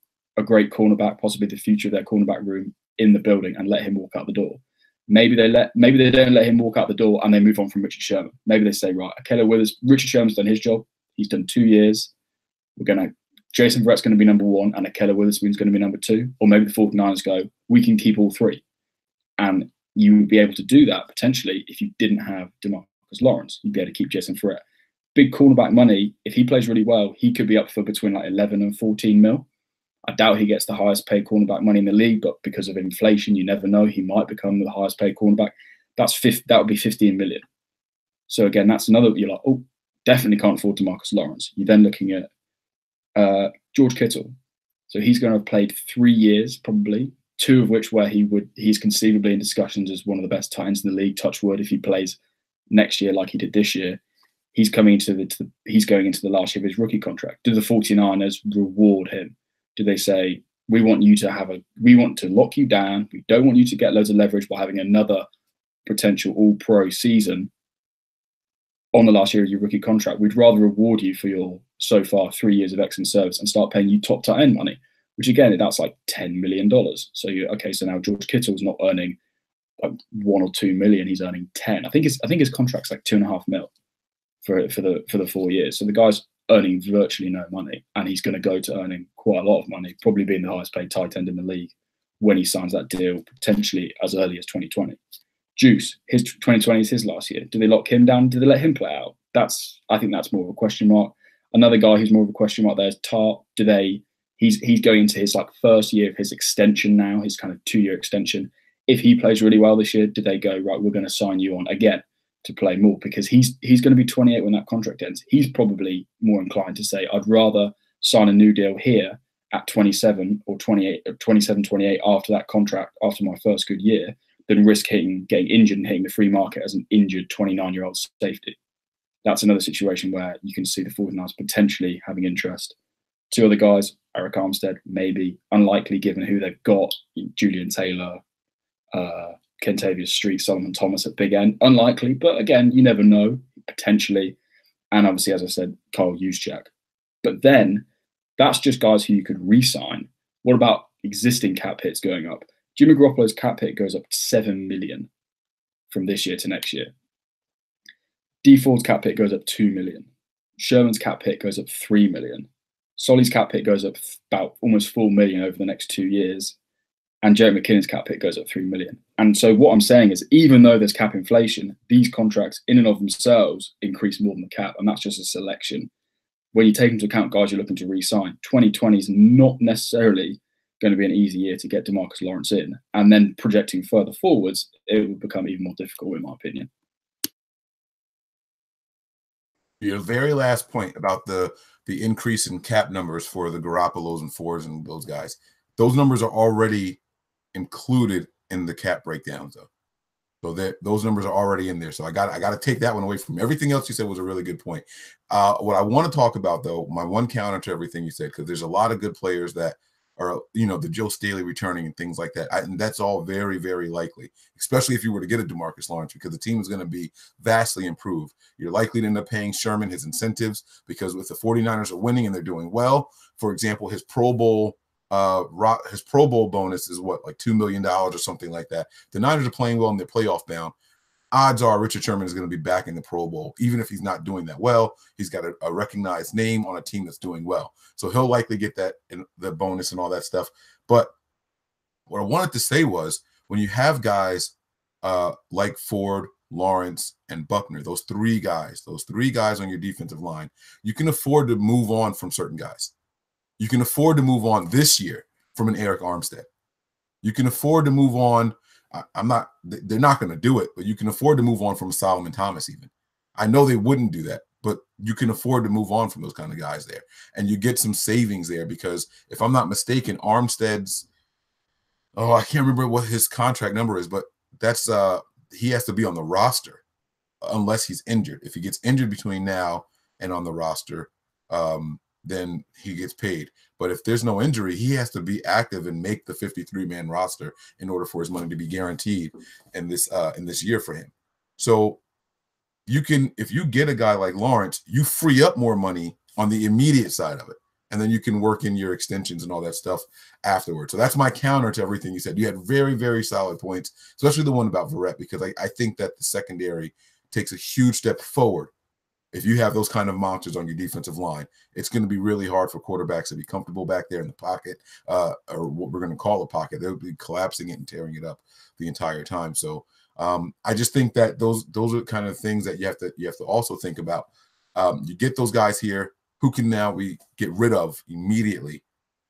[SPEAKER 2] great cornerback, possibly the future of their cornerback room in the building, and let him walk out the door? Maybe they don't let him walk out the door and they move on from Richard Sherman. Maybe they say, right, Ahkello Witherspoon, Richard Sherman's done his job. He's done 2 years. Jason Verrett's going to be number 1 and Ahkello Witherspoon's going to be number 2. Or maybe the 49ers go, we can keep all 3. And you would be able to do that potentially if you didn't have DeMarcus Lawrence. You'd be able to keep Jason Verrett. Big cornerback money, if he plays really well, he could be up for between like 11 and 14 mil. I doubt he gets the highest paid cornerback money in the league, but because of inflation, you never know. He might become the highest paid cornerback. That would be 15 million. So again, that's another, you're like, oh, definitely can't afford DeMarcus Lawrence. You're then looking at George Kittle. So he's going to have played 3 years, probably, 2 of which where he's conceivably in discussions as one of the best tight ends in the league, touch wood, if he plays next year like he did this year. He's going into the last year of his rookie contract. Do the 49ers reward him? Do they say, we want to lock you down. We don't want you to get loads of leverage by having another potential all-pro season on the last year of your rookie contract. We'd rather reward you for your so far 3 years of excellent service and start paying you top tight end money, which again, that's like $10 million. So so now George Kittle's not earning like 1 or 2 million, he's earning 10. I think his contract's like 2.5 mil for the 4 years. So the guy's earning virtually no money, and he's going to go to earning quite a lot of money, probably being the highest paid tight end in the league when he signs that deal, potentially as early as 2020. Juice, his 2020 is his last year. Do they lock him down? Do they let him play out? I think that's more of a question mark. Another guy who's more of a question mark there is Tart. He's going into his like first year of his extension now, his kind of 2-year extension. If he plays really well this year, do they go, right, we're going to sign you on again to play more? Because he's going to be 28 when that contract ends. He's probably more inclined to say, I'd rather sign a new deal here at 27 or 28 after that contract, after my first good year, than risk getting injured and hitting the free market as an injured 29-year-old safety. That's another situation where you can see the 49ers potentially having interest. 2 other guys, Eric Armstead, maybe, unlikely given who they've got, Julian Taylor, Kentavious Street, Solomon Thomas at big end. Unlikely, but again, you never know, potentially. And obviously, as I said, Kyle Juszczyk. But then, that's just guys who you could re-sign. What about existing cap hits going up? Jimmy Garoppolo's cap hit goes up to $7 million from this year to next year. Dee Ford's cap hit goes up $2 million. Sherman's cap hit goes up $3 million. Solly's cap hit goes up about almost $4 million over the next 2 years. And Jerick McKinnon's cap hit goes up $3 million. And so what I'm saying is, even though there's cap inflation, these contracts in and of themselves increase more than the cap. And that's just a selection. When you take into account guys you're looking to re-sign, 2020 is not necessarily going to be an easy year to get DeMarcus Lawrence in. And then projecting further forwards, it will become even more difficult, in my opinion.
[SPEAKER 1] Your very last point about the increase in cap numbers for the Garoppolos and Fords and those guys, those numbers are already included in the cap breakdowns, though. So that those numbers are already in there. So I got to take that one away from everything else you said. Was a really good point. What I want to talk about, though, my one counter to everything you said, because there's a lot of good players that are, the Joe Staley returning and things like that. And that's all very, very likely, especially if you were to get a DeMarcus Lawrence, because the team is going to be vastly improved. You're likely to end up paying Sherman his incentives, because with the 49ers are winning and they're doing well, for example, his Pro Bowl bonus is what, like $2 million or something like that. The Niners are playing well and they're playoff bound. Odds are Richard Sherman is going to be back in the Pro Bowl. Even if he's not doing that well, he's got a recognized name on a team that's doing well. So he'll likely get that in the bonus and all that stuff. But what I wanted to say was, when you have guys like Ford, Lawrence, and Buckner, those three guys on your defensive line, you can afford to move on from certain guys. You can afford to move on this year from an Eric Armstead. You can afford to move on. They're not going to do it, but you can afford to move on from Solomon Thomas even. I know they wouldn't do that, but you can afford to move on from those kind of guys there. And you get some savings there, because if I'm not mistaken, Armstead's, I can't remember what his contract number is, but that's he has to be on the roster unless he's injured. If he gets injured between now and on the roster, then he gets paid. But if there's no injury, he has to be active and make the 53-man roster in order for his money to be guaranteed in this year for him. So you can, if you get a guy like Lawrence, you free up more money on the immediate side of it, and then you can work in your extensions and all that stuff afterwards. So that's my counter to everything you said. You had very, very solid points, especially the one about Verrett, because I think that the secondary takes a huge step forward. If you have those kind of monsters on your defensive line, it's going to be really hard for quarterbacks to be comfortable back there in the pocket, or what we're going to call a pocket. They'll be collapsing it and tearing it up the entire time. So I just think that those are kind of things that you have to also think about. You get those guys here who can now we get rid of immediately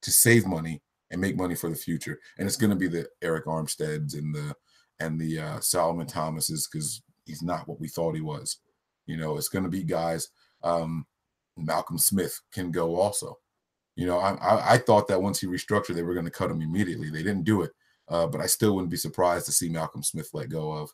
[SPEAKER 1] to save money and make money for the future. And it's going to be the Eric Armsteads and the Solomon Thomases, because he's not what we thought he was. It's going to be guys. Malcolm Smith can go also. I thought that once he restructured, they were going to cut him immediately. They didn't do it, but I still wouldn't be surprised to see Malcolm Smith let go of.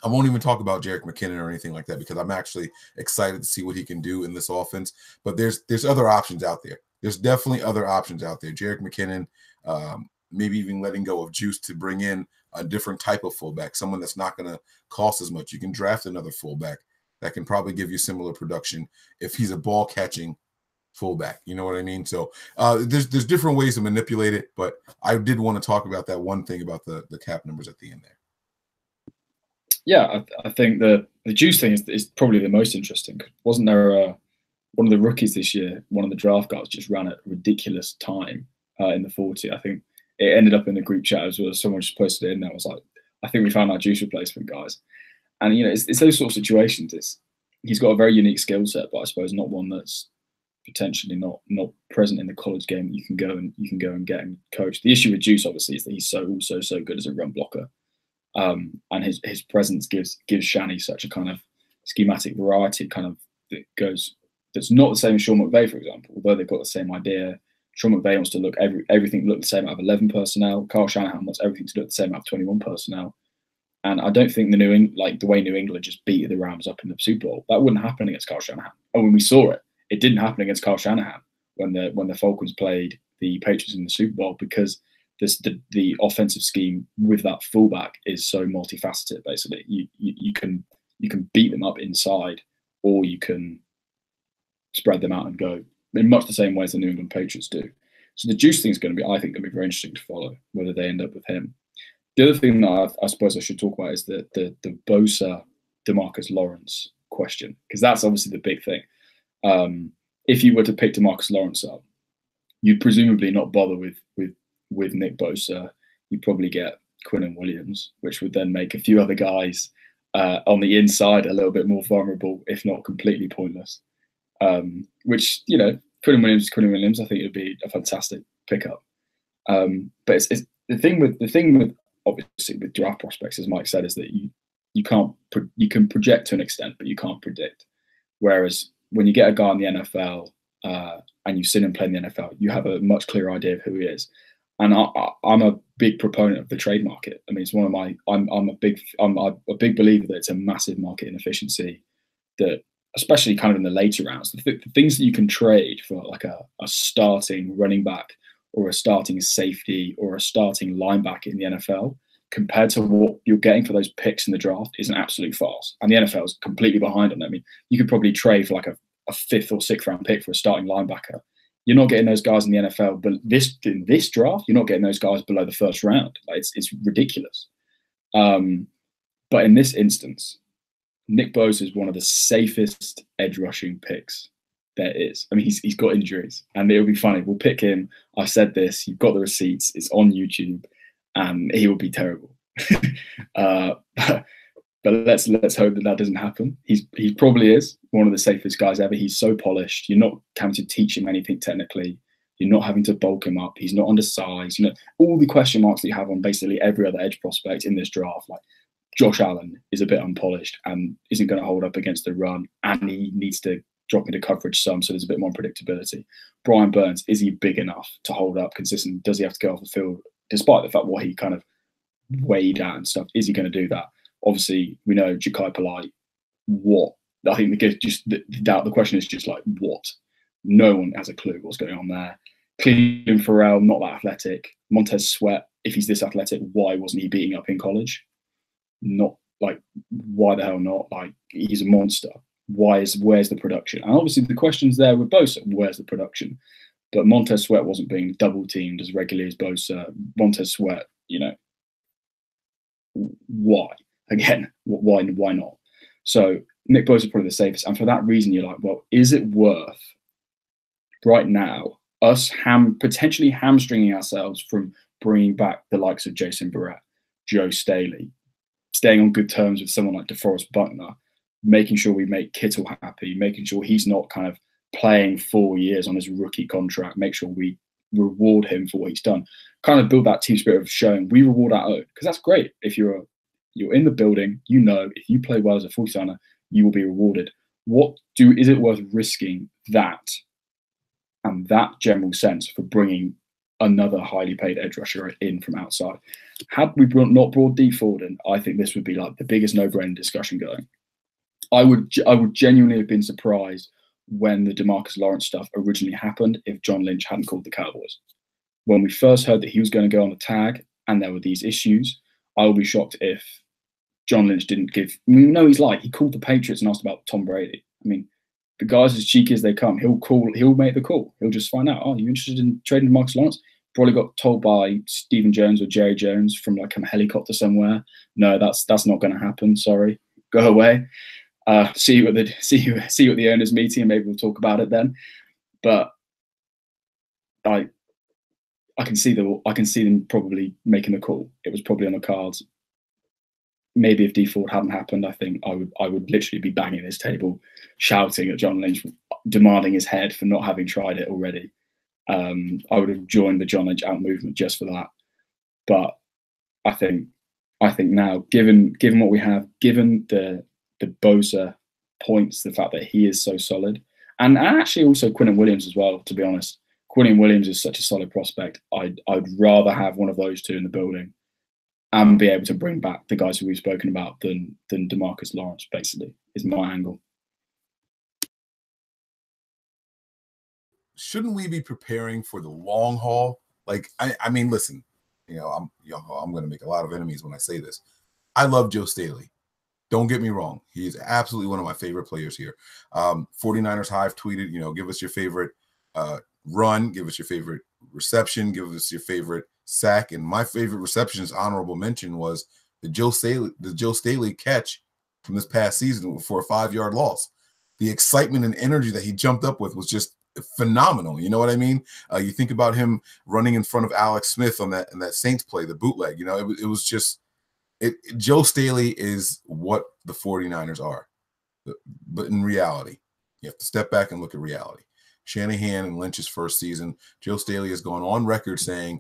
[SPEAKER 1] I won't even talk about Jerick McKinnon or anything like that, because I'm actually excited to see what he can do in this offense. But there's other options out there. There's definitely other options out there. Jerick McKinnon, maybe even letting go of Juice to bring in a different type of fullback, someone that's not going to cost as much. You can draft another fullback that can probably give you similar production if he's a ball catching fullback. You know what I mean? So there's different ways to manipulate it, but I did want to talk about that one thing about the cap numbers at the end there.
[SPEAKER 2] Yeah, I think the juice thing is probably the most interesting. Wasn't there one of the rookies this year, one of the draft guys just ran at a ridiculous time in the 40. I think it ended up in the group chat as well. Someone just posted it in there. I was like, I think we found our juice replacement, guys. And, you know, it's those sort of situations. He's got a very unique skill set, but I suppose not one that's potentially not present in the college game. You can go and get and coach. The issue with Juice, obviously, is that he's also so good as a run blocker. And his presence gives Shani such a kind of schematic variety that's not the same as Sean McVay, for example, although they've got the same idea. Sean McVay wants to look everything look the same out of 11 personnel. Kyle Shanahan wants everything to look the same out of 21 personnel. And I don't think the way New England just beat the Rams up in the Super Bowl, that wouldn't happen against Kyle Shanahan. And when we saw it, it didn't happen against Kyle Shanahan when the Falcons played the Patriots in the Super Bowl, because the offensive scheme with that fullback is so multifaceted. Basically, you can beat them up inside, or you can spread them out and go in much the same way as the New England Patriots do. So the juice thing is going to be, I think, going to be very interesting to follow whether they end up with him. The other thing that I suppose I should talk about is the Bosa DeMarcus Lawrence question, because that's obviously the big thing. If you were to pick DeMarcus Lawrence up, you'd presumably not bother with Nick Bosa. You'd probably get Quinnen Williams, which would then make a few other guys on the inside a little bit more vulnerable, if not completely pointless. Which, you know, Quinnen Williams, I think it would be a fantastic pickup. But it's the thing with obviously with draft prospects, as Mike said, is that you can project to an extent, but you can't predict. Whereas when you get a guy in the NFL and you see him play in the NFL, you have a much clearer idea of who he is. And I'm a big proponent of the trade market. I mean, it's one of my. I'm a big believer that it's a massive market inefficiency. That, especially kind of in the later rounds, the things that you can trade for like a starting running back or a starting safety or a starting linebacker in the NFL, compared to what you're getting for those picks in the draft, is an absolute farce. And the NFL is completely behind on that. I mean, you could probably trade for like a 5th or 6th round pick for a starting linebacker. You're not getting those guys in the NFL, but in this draft, you're not getting those guys below the 1st round. Like, it's ridiculous. But in this instance, Nick Bosa is one of the safest edge rushing picks there is. I mean, he's got injuries, and it'll be funny. We'll pick him. I said this. You've got the receipts. It's on YouTube, and he will be terrible. But let's hope that doesn't happen. He probably is one of the safest guys ever. He's so polished. You're not having to teach him anything technically. You're not having to bulk him up. He's not undersized. You know, all the question marks that you have on basically every other edge prospect in this draft, like Josh Allen, is a bit unpolished and isn't going to hold up against the run, and he needs to drop into coverage some, so there's a bit more predictability. Brian Burns, is he big enough to hold up consistently? Does he have to go off the field, despite the fact what he kind of weighed out and stuff? Is he going to do that? Obviously, we know Ja'Kai Polite. What? I think the question is just like, what? No one has a clue what's going on there. Cleveland Farrell, not that athletic. Montez Sweat, if he's this athletic, why wasn't he beating up in college? Not like, why the hell not? Like, he's a monster. Where's the production? And obviously the question's there with Bosa, where's the production? But Montez Sweat wasn't being double teamed as regularly as Bosa. Montez Sweat, you know, why? Again, why not? So Nick Bosa is probably the safest. And for that reason, you're like, well, is it worth right now us potentially hamstringing ourselves from bringing back the likes of Jason Barrett, Joe Staley, staying on good terms with someone like DeForest Buckner, making sure we make Kittle happy, making sure he's not kind of playing 4 years on his rookie contract, make sure we reward him for what he's done, kind of build that team spirit of showing we reward our own. Because that's great. If you're in the building, you know, if you play well as a 49er, you will be rewarded. Is it worth risking that and that general sense for bringing another highly paid edge rusher in from outside? Had we not brought Dee Ford in, I think this would be like the biggest no-brainer discussion going. I would genuinely have been surprised when the DeMarcus Lawrence stuff originally happened if John Lynch hadn't called the Cowboys. When we first heard that he was going to go on the tag and there were these issues, I will be shocked if John Lynch didn't give. I mean, no, he called the Patriots and asked about Tom Brady. I mean, the guy's as cheeky as they come. He'll make the call. He'll just find out. Oh, you interested in trading DeMarcus Lawrence? Probably got told by Stephen Jones or Jerry Jones from like a helicopter somewhere. No, that's not going to happen. Sorry, go away. See you at the owners' meeting, and maybe we'll talk about it then. But I can see them probably making the call. It was probably on the cards. Maybe if D Ford hadn't happened, I think I would literally be banging this table, shouting at John Lynch, demanding his head for not having tried it already. I would have joined the John Lynch out movement just for that. But I think now, given what we have, given the Bosa points, the fact that he is so solid, and actually also Quinnen Williams as well, to be honest. Quinnen Williams is such a solid prospect. I'd rather have one of those two in the building and be able to bring back the guys who we've spoken about than DeMarcus Lawrence, basically, is my angle.
[SPEAKER 1] Shouldn't we be preparing for the long haul? Like, I mean, listen, I'm going to make a lot of enemies when I say this. I love Joe Staley. Don't get me wrong. He is absolutely one of my favorite players here. 49ers Hive tweeted, give us your favorite run, give us your favorite reception, give us your favorite sack. And my favorite reception's honorable mention was the Joe Staley catch from this past season for a 5-yard loss. The excitement and energy that he jumped up with was just phenomenal. You know what I mean? You think about him running in front of Alex Smith on that Saints play, the bootleg. It was just Joe Staley is what the 49ers are. But in reality, you have to step back and look at reality. Shanahan and Lynch's first season, Joe Staley has gone on record saying,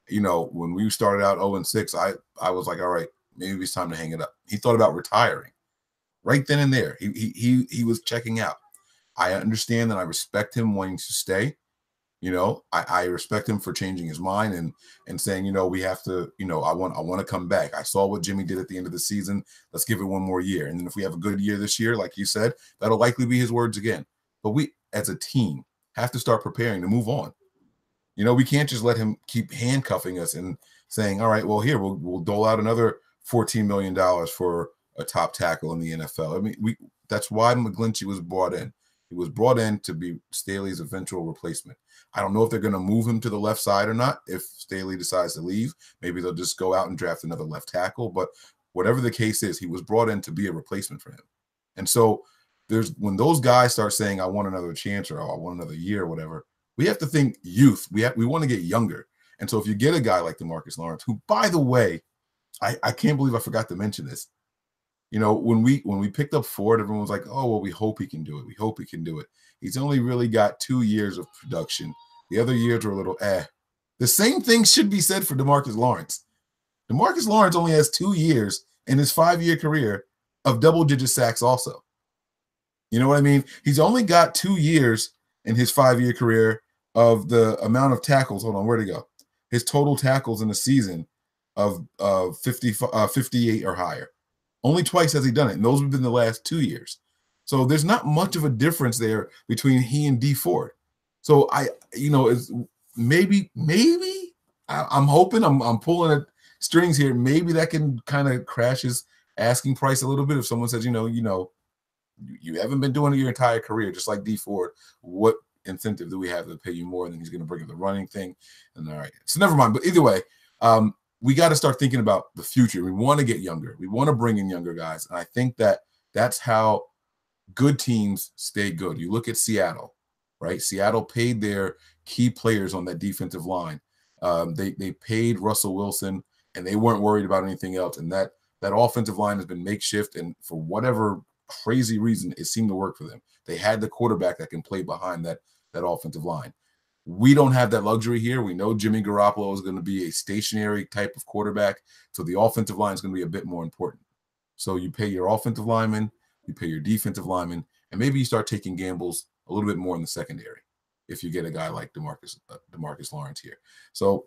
[SPEAKER 1] when we started out 0-6, I was like, all right, maybe it's time to hang it up. He thought about retiring right then and there. He was checking out. I understand that I respect him wanting to stay. I respect him for changing his mind and saying, we have to, I want to come back. I saw what Jimmy did at the end of the season. Let's give it one more year. And then if we have a good year this year, like you said, that'll likely be his words again. But we, as a team, have to start preparing to move on. We can't just let him keep handcuffing us and saying, all right, well, here, we'll dole out another $14 million for a top tackle in the NFL. I mean, that's why McGlinchey was brought in. He was brought in to be Staley's eventual replacement. I don't know if they're going to move him to the left side or not. If Staley decides to leave, maybe they'll just go out and draft another left tackle. But whatever the case is, he was brought in to be a replacement for him. And so when those guys start saying, I want another chance or I want another year or whatever, we have to think youth. We want to get younger. And so if you get a guy like DeMarcus Lawrence, who, by the way, I can't believe I forgot to mention this. When we picked up Ford, everyone was like, oh, well, we hope he can do it. We hope he can do it. He's only really got 2 years of production. The other years are a little The same thing should be said for DeMarcus Lawrence. DeMarcus Lawrence only has 2 years in his 5-year career of double-digit sacks also. You know what I mean? He's only got 2 years in his 5-year career of the amount of tackles. Hold on, where'd he go? His total tackles in a season of 58 or higher. Only twice has he done it, and those have been the last 2 years. So there's not much of a difference there between he and D Ford. So it's maybe I'm hoping I'm pulling at strings here. Maybe that can kind of crash his asking price a little bit. If someone says, you haven't been doing it your entire career, just like D Ford, what incentive do we have to pay you more? And then he's going to bring up the running thing. And all right, so never mind. But either way, we got to start thinking about the future. We want to get younger. We want to bring in younger guys. And I think that's how good teams stay good. You look at Seattle, right? Seattle paid their key players on that defensive line. They paid Russell Wilson, and they weren't worried about anything else. And that offensive line has been makeshift. And for whatever crazy reason, it seemed to work for them. They had the quarterback that can play behind that offensive line. We don't have that luxury here. We know Jimmy Garoppolo is going to be a stationary type of quarterback, so the offensive line is going to be a bit more important. So you pay your offensive lineman, you pay your defensive lineman, and maybe you start taking gambles a little bit more in the secondary if you get a guy like DeMarcus Lawrence here. So,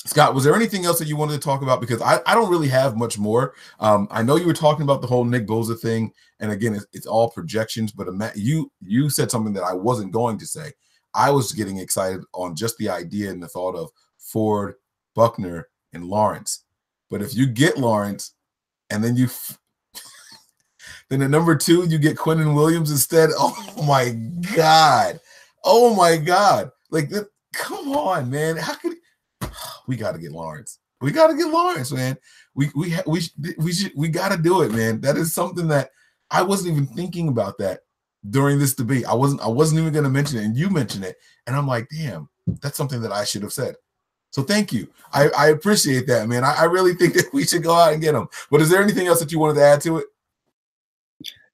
[SPEAKER 1] Scott, was there anything else that you wanted to talk about? Because I don't really have much more. I know you were talking about the whole Nick Bosa thing, and again, it's all projections, but you said something that I wasn't going to say. I was getting excited on just the idea and the thought of Ford, Buckner, and Lawrence But if you get Lawrence and then then at number 2, you get Quinnen Williams instead. Oh my God. Oh my God. Like, come on, man. How could we got to get Lawrence? We got to get Lawrence, man. We got to do it, man. That is something that I wasn't even thinking about that during this debate. I wasn't even going to mention it, and you mentioned it, and I'm like, damn, that's something that I should have said. So thank you. I appreciate that, man. I really think that we should go out and get him. But is there anything else that you wanted to add to it?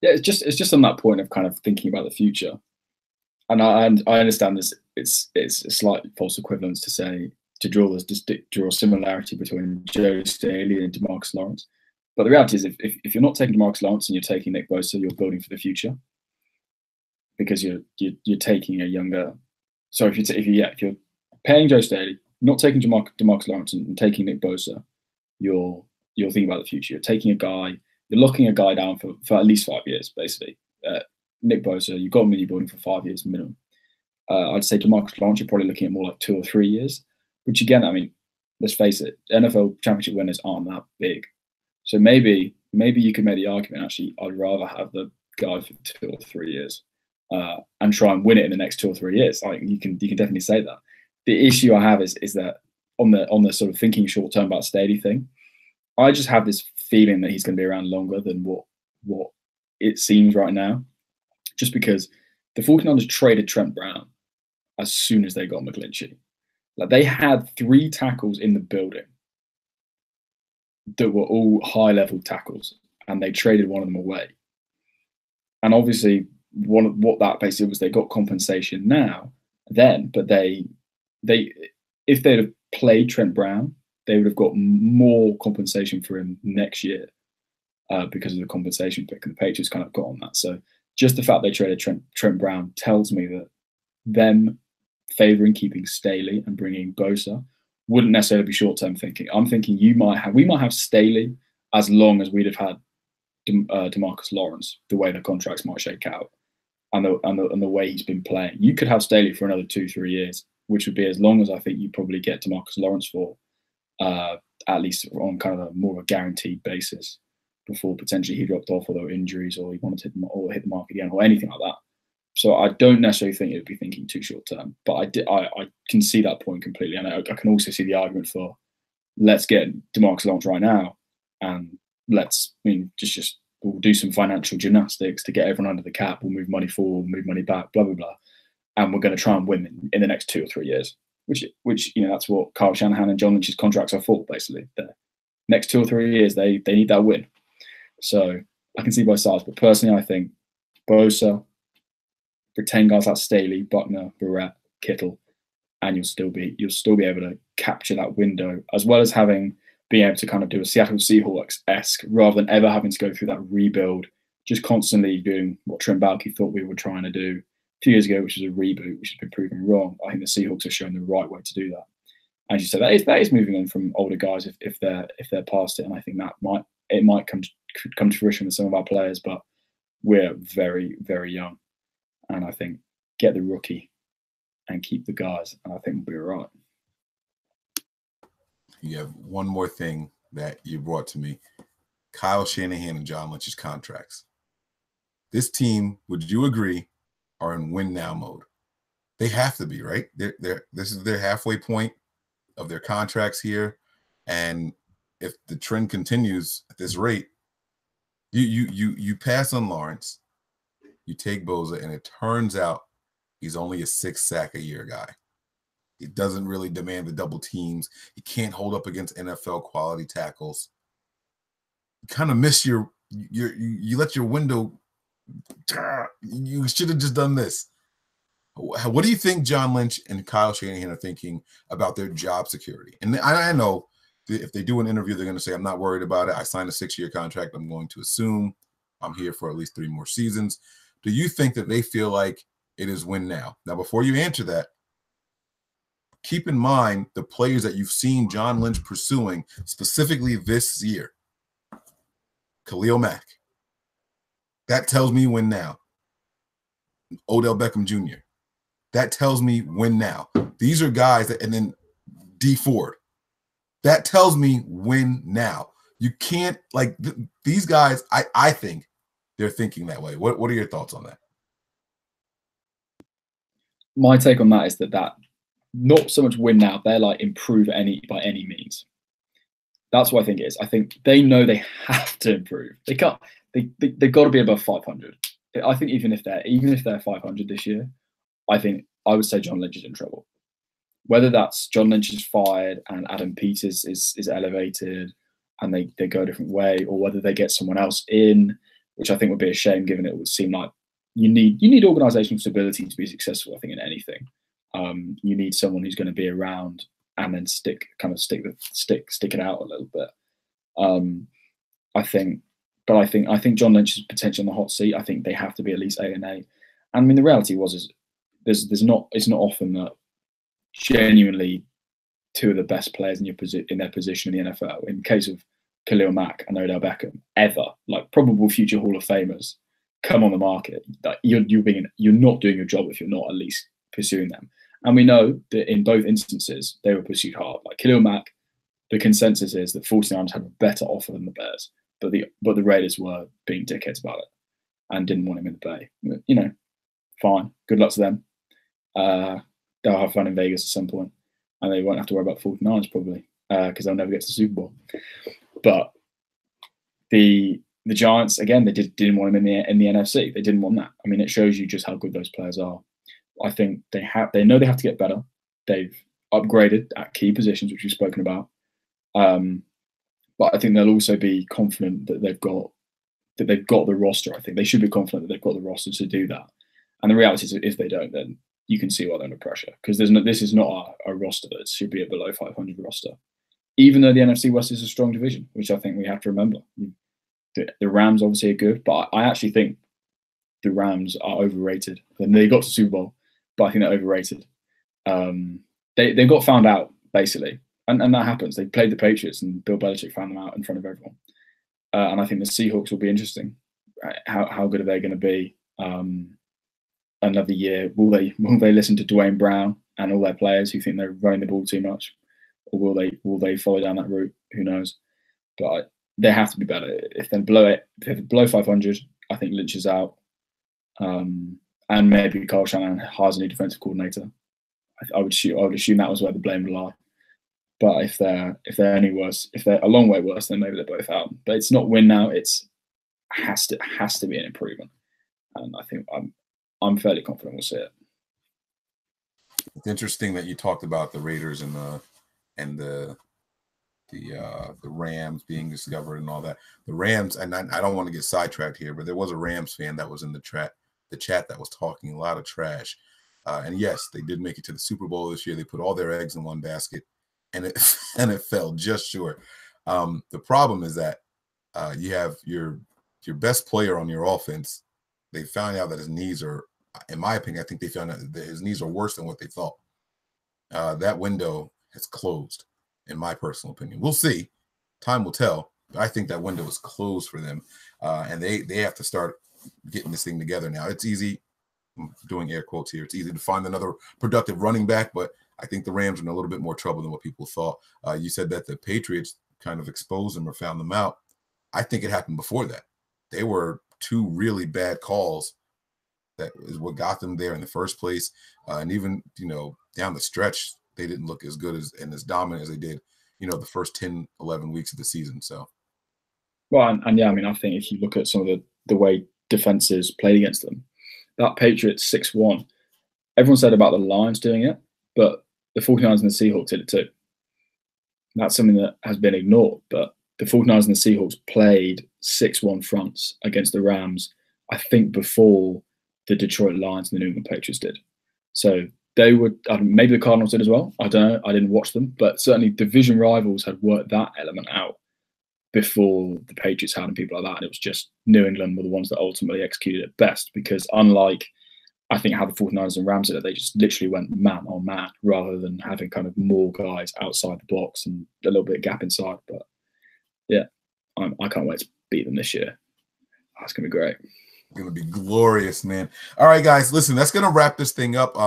[SPEAKER 2] Yeah, it's just on that point of kind of thinking about the future, and I understand this. It's a slight false equivalence to draw a similarity between Joe Staley and DeMarcus Lawrence. But the reality is, if you're not taking DeMarcus Lawrence and you're taking Nick Bosa, you're building for the future, because you're taking a younger. So if you're paying Joe Staley, not taking DeMarcus Lawrence and taking Nick Bosa, you're thinking about the future. You're taking a guy. You're locking a guy down for at least 5 years, basically. Nick Bosa, you've got him in your building for 5 years minimum. I'd say DeMarcus Lawrence, you're probably looking at more like 2 or 3 years, which again, I mean, let's face it, NFL championship winners aren't that big. So maybe you could make the argument, actually, I'd rather have the guy for 2 or 3 years and try and win it in the next 2 or 3 years. Like, you can definitely say that. The issue I have is that on the sort of thinking short term about Staley thing, I just have this feeling that he's going to be around longer than what it seems right now, just because the 49ers traded Trent Brown as soon as they got McGlinchey. Like, they had 3 tackles in the building that were all high-level tackles, and they traded one of them away. And obviously, what that basically was, they got compensation then, but they if they'd have played Trent Brown, they would have got more compensation for him next year because of the compensation pick, and the Patriots kind of got on that. So just the fact they traded Trent Brown tells me that them favouring keeping Staley and bringing Bosa wouldn't necessarily be short-term thinking. I'm thinking we might have Staley as long as we'd have had DeMarcus Lawrence, the way the contracts might shake out, and the way he's been playing. You could have Staley for another 2-3 years, which would be as long as I think you probably get DeMarcus Lawrence for, at least on kind of a more of a guaranteed basis, before potentially he dropped off, or there were injuries, or he wanted to hit the mark again, or anything like that. So I don't necessarily think it would be thinking too short term, but I can see that point completely, and I can also see the argument for let's get DeMarcus Lawrence right now, and just we'll do some financial gymnastics to get everyone under the cap. We'll move money forward, move money back, blah blah blah, and we're going to try and win in the next 2 or 3 years. Which that's what Kyle Shanahan and John Lynch's contracts are for, basically. The next 2 or 3 years, they need that win. So I can see both sides, but personally, I think Bosa, retain guys like Staley, Buckner, Barrett, Kittle, and you'll still be able to capture that window, as well as being able to kind of do a Seattle Seahawks-esque, rather than ever having to go through that rebuild, just constantly doing what Trent Baalke thought we were trying to do a few years ago, which was a reboot, which has been proven wrong. I think the Seahawks have shown the right way to do that. As you said, that is moving on from older guys if they're past it, and I think that might come to fruition with some of our players, but we're very, very young, and I think get the rookie and keep the guys, and I think we'll be all right.
[SPEAKER 1] You have one more thing that you brought to me: Kyle Shanahan and John Lynch's contracts. This team, would you agree, are in win now mode? They have to be, right? This is their halfway point of their contracts here, and if the trend continues at this rate, you pass on Lawrence, you take Bosa, and it turns out he's only a 6 sack a year guy. He doesn't really demand the double teams. He can't hold up against NFL quality tackles. You kind of miss you let your window. You should have just done this. What do you think John Lynch and Kyle Shanahan are thinking about their job security? And I know if they do an interview, they're going to say, I'm not worried about it. I signed a 6-year contract. I'm going to assume I'm here for at least 3 more seasons. Do you think that they feel like it is win now? Now, before you answer that, keep in mind the players that you've seen John Lynch pursuing specifically this year. Khalil Mack. That tells me win now. Odell Beckham Jr. That tells me win now. These are guys that, and then D Ford. that tells me win now. You can't like these guys. I think they're thinking that way. What are your thoughts on that?
[SPEAKER 2] My take on that is that not so much win now. They're like improve by any means. That's what I think it is. I think they know they have to improve. They can't. They've got to be above 500. I think even if they're 500 this year, I would say John Lynch is in trouble. Whether that's John Lynch is fired and Adam Peters is elevated and they go a different way, or whether they get someone else in, which I think would be a shame, given it would seem like you need organizational stability to be successful. I think in anything, you need someone who's going to be around and then stick it out a little bit. I think John Lynch is potentially on the hot seat. I think they have to be at least 8-8. And I mean, the reality is it's not often that genuinely two of the best players in their position in the NFL, in the case of Khalil Mack and Odell Beckham, ever, like probable future Hall of Famers, come on the market. Like you're not doing your job if you're not at least pursuing them. And we know that in both instances, they were pursued hard. Like Khalil Mack, the consensus is that 49ers have a better offer than the Bears, but the Raiders were being dickheads about it and didn't want him in the Bay. You know, fine. Good luck to them. They'll have fun in Vegas at some point, and they won't have to worry about 49ers probably because they'll never get to the Super Bowl. But the Giants, again, they didn't want him in the NFC. They didn't want that. I mean, it shows you just how good those players are. I think they know they have to get better. They've upgraded at key positions, which we've spoken about. But I think they'll also be confident that they've got the roster. I think they should be confident that they've got the roster to do that. And the reality is, if they don't, then you can see why they're under pressure, because this is not a roster that should be a below 500 roster, even though the NFC West is a strong division, which I think we have to remember. The Rams obviously are good, but I actually think the Rams are overrated. And they got to Super Bowl, but I think they're overrated. They got found out, basically. And that happens. They played the Patriots and Bill Belichick found them out in front of everyone. And I think the Seahawks will be interesting. How good are they going to be another year? Will they listen to Dwayne Brown and all their players who think they're running the ball too much? Or will they follow down that route? Who knows? But they have to be better. If they're below 500, I think Lynch is out. And maybe Kyle Shanahan hires a new defensive coordinator. I would assume that was where the blame would lie. But if they're any worse, if they're a long way worse, then maybe they're both out. But it's not win now. It has to be an improvement, and I think I'm fairly confident we'll see it.
[SPEAKER 1] It's interesting that you talked about the Raiders and the Rams being discovered and all that. The Rams, and I don't want to get sidetracked here, but there was a Rams fan that was in the chat that was talking a lot of trash. And yes, they did make it to the Super Bowl this year. They put all their eggs in one basket. And it fell just short. The problem is that you have your best player on your offense. They found out that his knees are, in my opinion, I think they found out that his knees are worse than what they thought. That window has closed, in my personal opinion. We'll see. Time will tell. But I think that window is closed for them. And they have to start getting this thing together now. It's easy. I'm doing air quotes here. It's easy to find another productive running back, but I think the Rams are in a little bit more trouble than what people thought. You said that the Patriots kind of exposed them or found them out. I think it happened before that. They were two really bad calls. That is what got them there in the first place. And even, down the stretch, they didn't look as good and as dominant as they did, the first 10, 11 weeks of the season. So,
[SPEAKER 2] well, and yeah, I mean, I think if you look at some of the way defenses played against them, that Patriots 6-1, everyone said about the Lions doing it, but the 49ers and the Seahawks did it too. That's something that has been ignored, but the 49ers and the Seahawks played 6-1 fronts against the Rams, I think, before the Detroit Lions and the New England Patriots did. So they would, maybe the Cardinals did as well. I don't know. I didn't watch them, but certainly division rivals had worked that element out before the Patriots had and people like that. And it was just New England were the ones that ultimately executed it best, because unlike, I think, how the 49ers and Rams did it, they just literally went man on man rather than having kind of more guys outside the box and a little bit of gap inside. But yeah, I can't wait to beat them this year. That's going to be great.
[SPEAKER 1] It's going to be glorious, man. All right, guys, listen, that's going to wrap this thing up.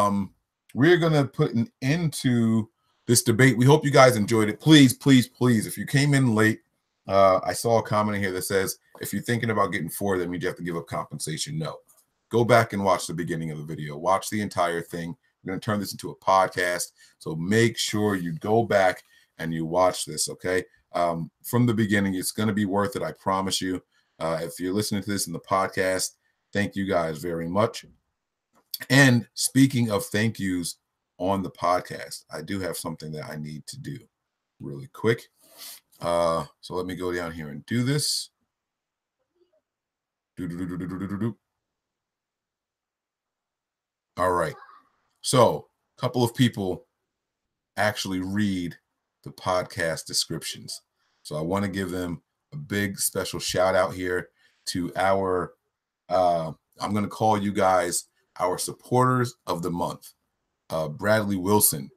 [SPEAKER 1] We're going to put an end to this debate. We hope you guys enjoyed it. Please, please, please, if you came in late, I saw a comment in here that says, if you're thinking about getting 4, that means you have to give up compensation. No. Go back and watch the beginning of the video. Watch the entire thing. We're going to turn this into a podcast, so make sure you go back and you watch this, okay? From the beginning, it's going to be worth it, I promise you. If you're listening to this in the podcast, thank you guys very much. And speaking of thank yous on the podcast, I do have something that I need to do really quick. So let me go down here and do this. All right. So a couple of people actually read the podcast descriptions. So I want to give them a big special shout out here to our, I'm going to call you guys our supporters of the month. Bradley Wilson.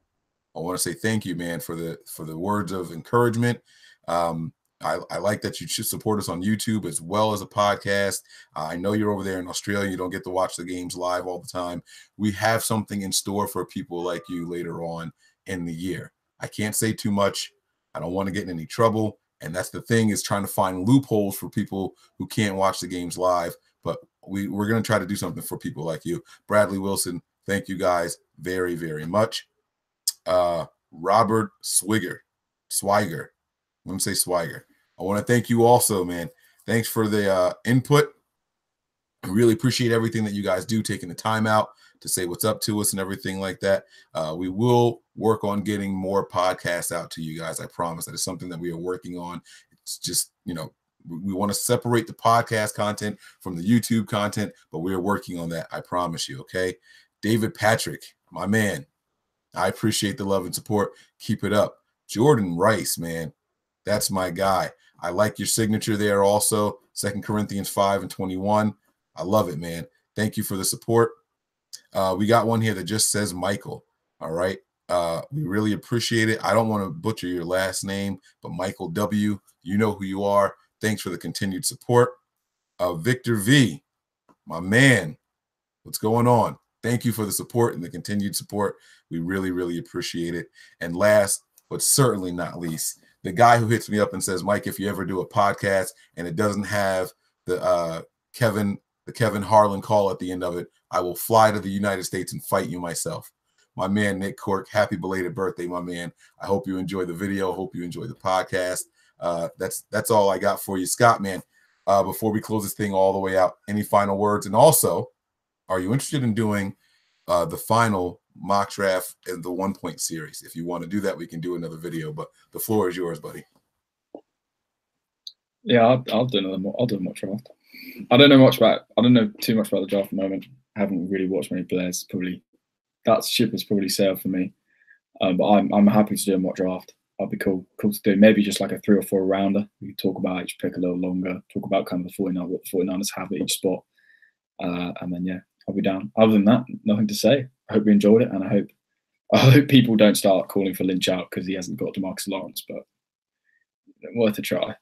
[SPEAKER 1] I want to say thank you, man, for the words of encouragement. I like that you should support us on YouTube as well as a podcast. I know you're over there in Australia. You don't get to watch the games live all the time. We have something in store for people like you later on in the year. I can't say too much. I don't want to get in any trouble. And that's the thing, is trying to find loopholes for people who can't watch the games live. But we're going to try to do something for people like you. Bradley Wilson, thank you guys very, very much. Robert Swiger. I'm going to say Swiger. I want to thank you also, man. Thanks for the input. I really appreciate everything that you guys do, taking the time out to say what's up to us and everything like that. We will work on getting more podcasts out to you guys. I promise. That is something that we are working on. It's just, we want to separate the podcast content from the YouTube content, but we are working on that. I promise you. Okay. David Patrick, my man. I appreciate the love and support. Keep it up. Jordan Rice, man. That's my guy. I like your signature there also. 2 Corinthians 5:21. I love it, man. Thank you for the support. We got one here that just says Michael. All right. We really appreciate it. I don't want to butcher your last name, but Michael W., you know who you are. Thanks for the continued support. Victor V., my man, what's going on? Thank you for the support and the continued support. We really, really appreciate it. And last, but certainly not least, the guy who hits me up and says, Mike, if you ever do a podcast and it doesn't have the Kevin Harlan call at the end of it, I will fly to the United States and fight you myself. My man, Nick Cork, happy belated birthday, my man. I hope you enjoy the video. Hope you enjoy the podcast. That's all I got for you. Scott, man, before we close this thing all the way out, any final words? And also, are you interested in doing the final mock draft in the 1-point series? If you want to do that, we can do another video, but the floor is yours, buddy.
[SPEAKER 2] Yeah, I'll do another. I'll do a mock draft. I don't know too much about the draft at the moment. I haven't really watched many players. Probably that ship has probably sailed for me. But I'm happy to do a mock draft. That'd be cool to do. Maybe just like a 3 or 4 rounder. We could talk about each pick a little longer. Talk about kind of the 49, what the 49ers have at each spot, and then yeah, I'll be down. Other than that, nothing to say. I hope you enjoyed it, and I hope people don't start calling for Lynch out because he hasn't got DeMarcus Lawrence, but worth a try.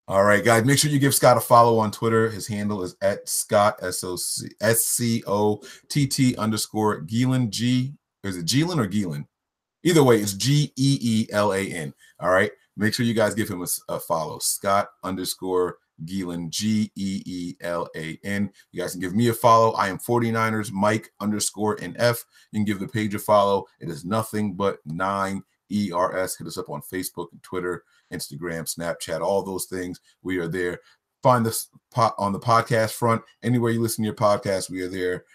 [SPEAKER 1] All right, guys, make sure you give Scott a follow on Twitter. His handle is at Scott, SCOTT_Geelan, G. Is it Geelan or Geelan? Either way, it's GEELAN. All right, make sure you guys give him a follow. Scott_Geelan, GEELAN. You guys can give me a follow. I am 49ers Mike_NF. You can give the page a follow. It is nothing but 9ERS. Hit us up on Facebook and Twitter, Instagram, Snapchat, all those things. We are there. Find us on the podcast front. Anywhere you listen to your podcast, we are there.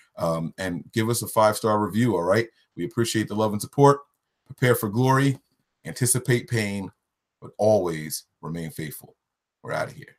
[SPEAKER 1] And give us a 5-star review, all right? We appreciate the love and support. Prepare for glory. Anticipate pain, but always remain faithful. We're out of here.